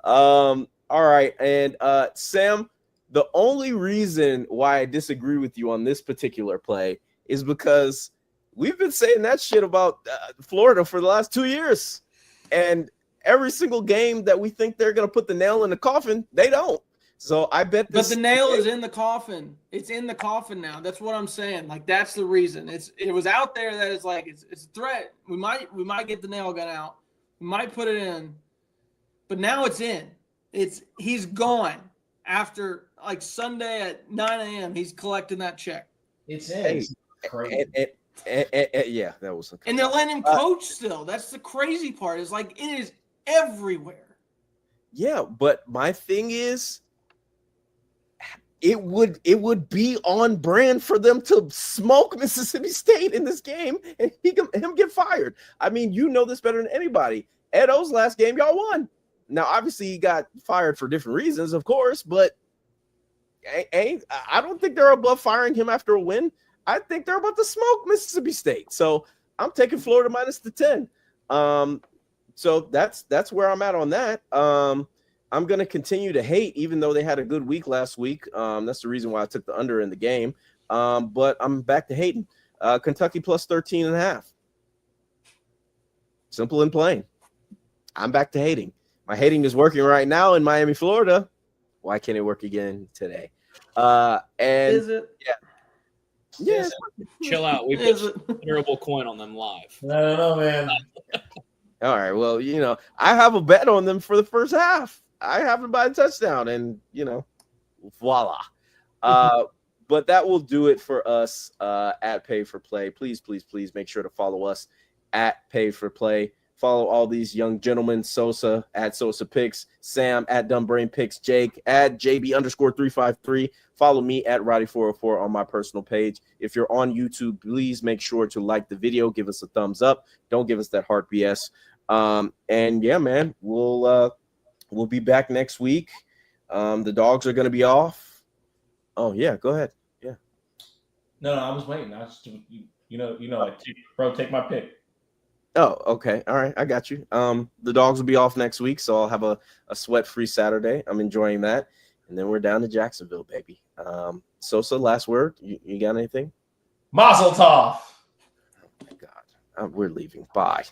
[SPEAKER 2] All right. And Sam, the only reason why I disagree with you on this particular play is because we've been saying that shit about Florida for the last 2 years. And every single game that we think they're going to put the nail in the coffin, they don't. So I bet this.
[SPEAKER 4] But the nail is in the coffin. It's in the coffin now. That's what I'm saying. Like, that's the reason. It was out there that it's like it's a threat. We might get the nail gun out. We might put it in. But now it's in. He's gone. After like Sunday at 9 a.m., he's collecting that check.
[SPEAKER 1] It's in. Crazy.
[SPEAKER 2] Yeah, that was.
[SPEAKER 4] And they're letting him coach still. That's the crazy part. It's like it is everywhere.
[SPEAKER 2] Yeah, but my thing is, it would be on brand for them to smoke Mississippi State in this game and him get fired. I mean, you know this better than anybody. Ed O's last game, y'all won. Now, obviously, he got fired for different reasons, of course, but I don't think they're above firing him after a win. I think they're about to smoke Mississippi State. So I'm taking Florida minus the 10. So that's where I'm at on that. I'm going to continue to hate, even though they had a good week last week. That's the reason why I took the under in the game. But I'm back to hating. Kentucky plus 13.5. Simple and plain. I'm back to hating. My hating is working right now in Miami, Florida. Why can't it work again today? And
[SPEAKER 4] Is it?
[SPEAKER 2] yeah,
[SPEAKER 3] Chill out. We
[SPEAKER 4] Is
[SPEAKER 3] put
[SPEAKER 4] it?
[SPEAKER 3] terrible coin on them live.
[SPEAKER 1] I don't know, man.
[SPEAKER 2] all right. Well, I have a bet on them for the first half. I have them by a touchdown, and voila. But that will do it for us at Pay for Play. Please, please, please make sure to follow us at Pay for Play. Follow all these young gentlemen: Sosa at Sosa Picks, Sam at Dumb Brain Picks, Jake at JB_353. Follow me at Roddy404 on my personal page. If you're on YouTube, please make sure to like the video, give us a thumbs up. Don't give us that heart BS. And yeah, man, we'll be back next week. The dogs are gonna be off. Oh yeah, go ahead. Yeah.
[SPEAKER 1] No, I was waiting. I was, like, take my pick.
[SPEAKER 2] Oh, okay. All right. I got you. The dogs will be off next week, so I'll have a sweat-free Saturday. I'm enjoying that. And then we're down to Jacksonville, baby. Sosa, last word. You got anything?
[SPEAKER 1] Mazel tov.
[SPEAKER 2] Oh, my God. We're leaving. Bye.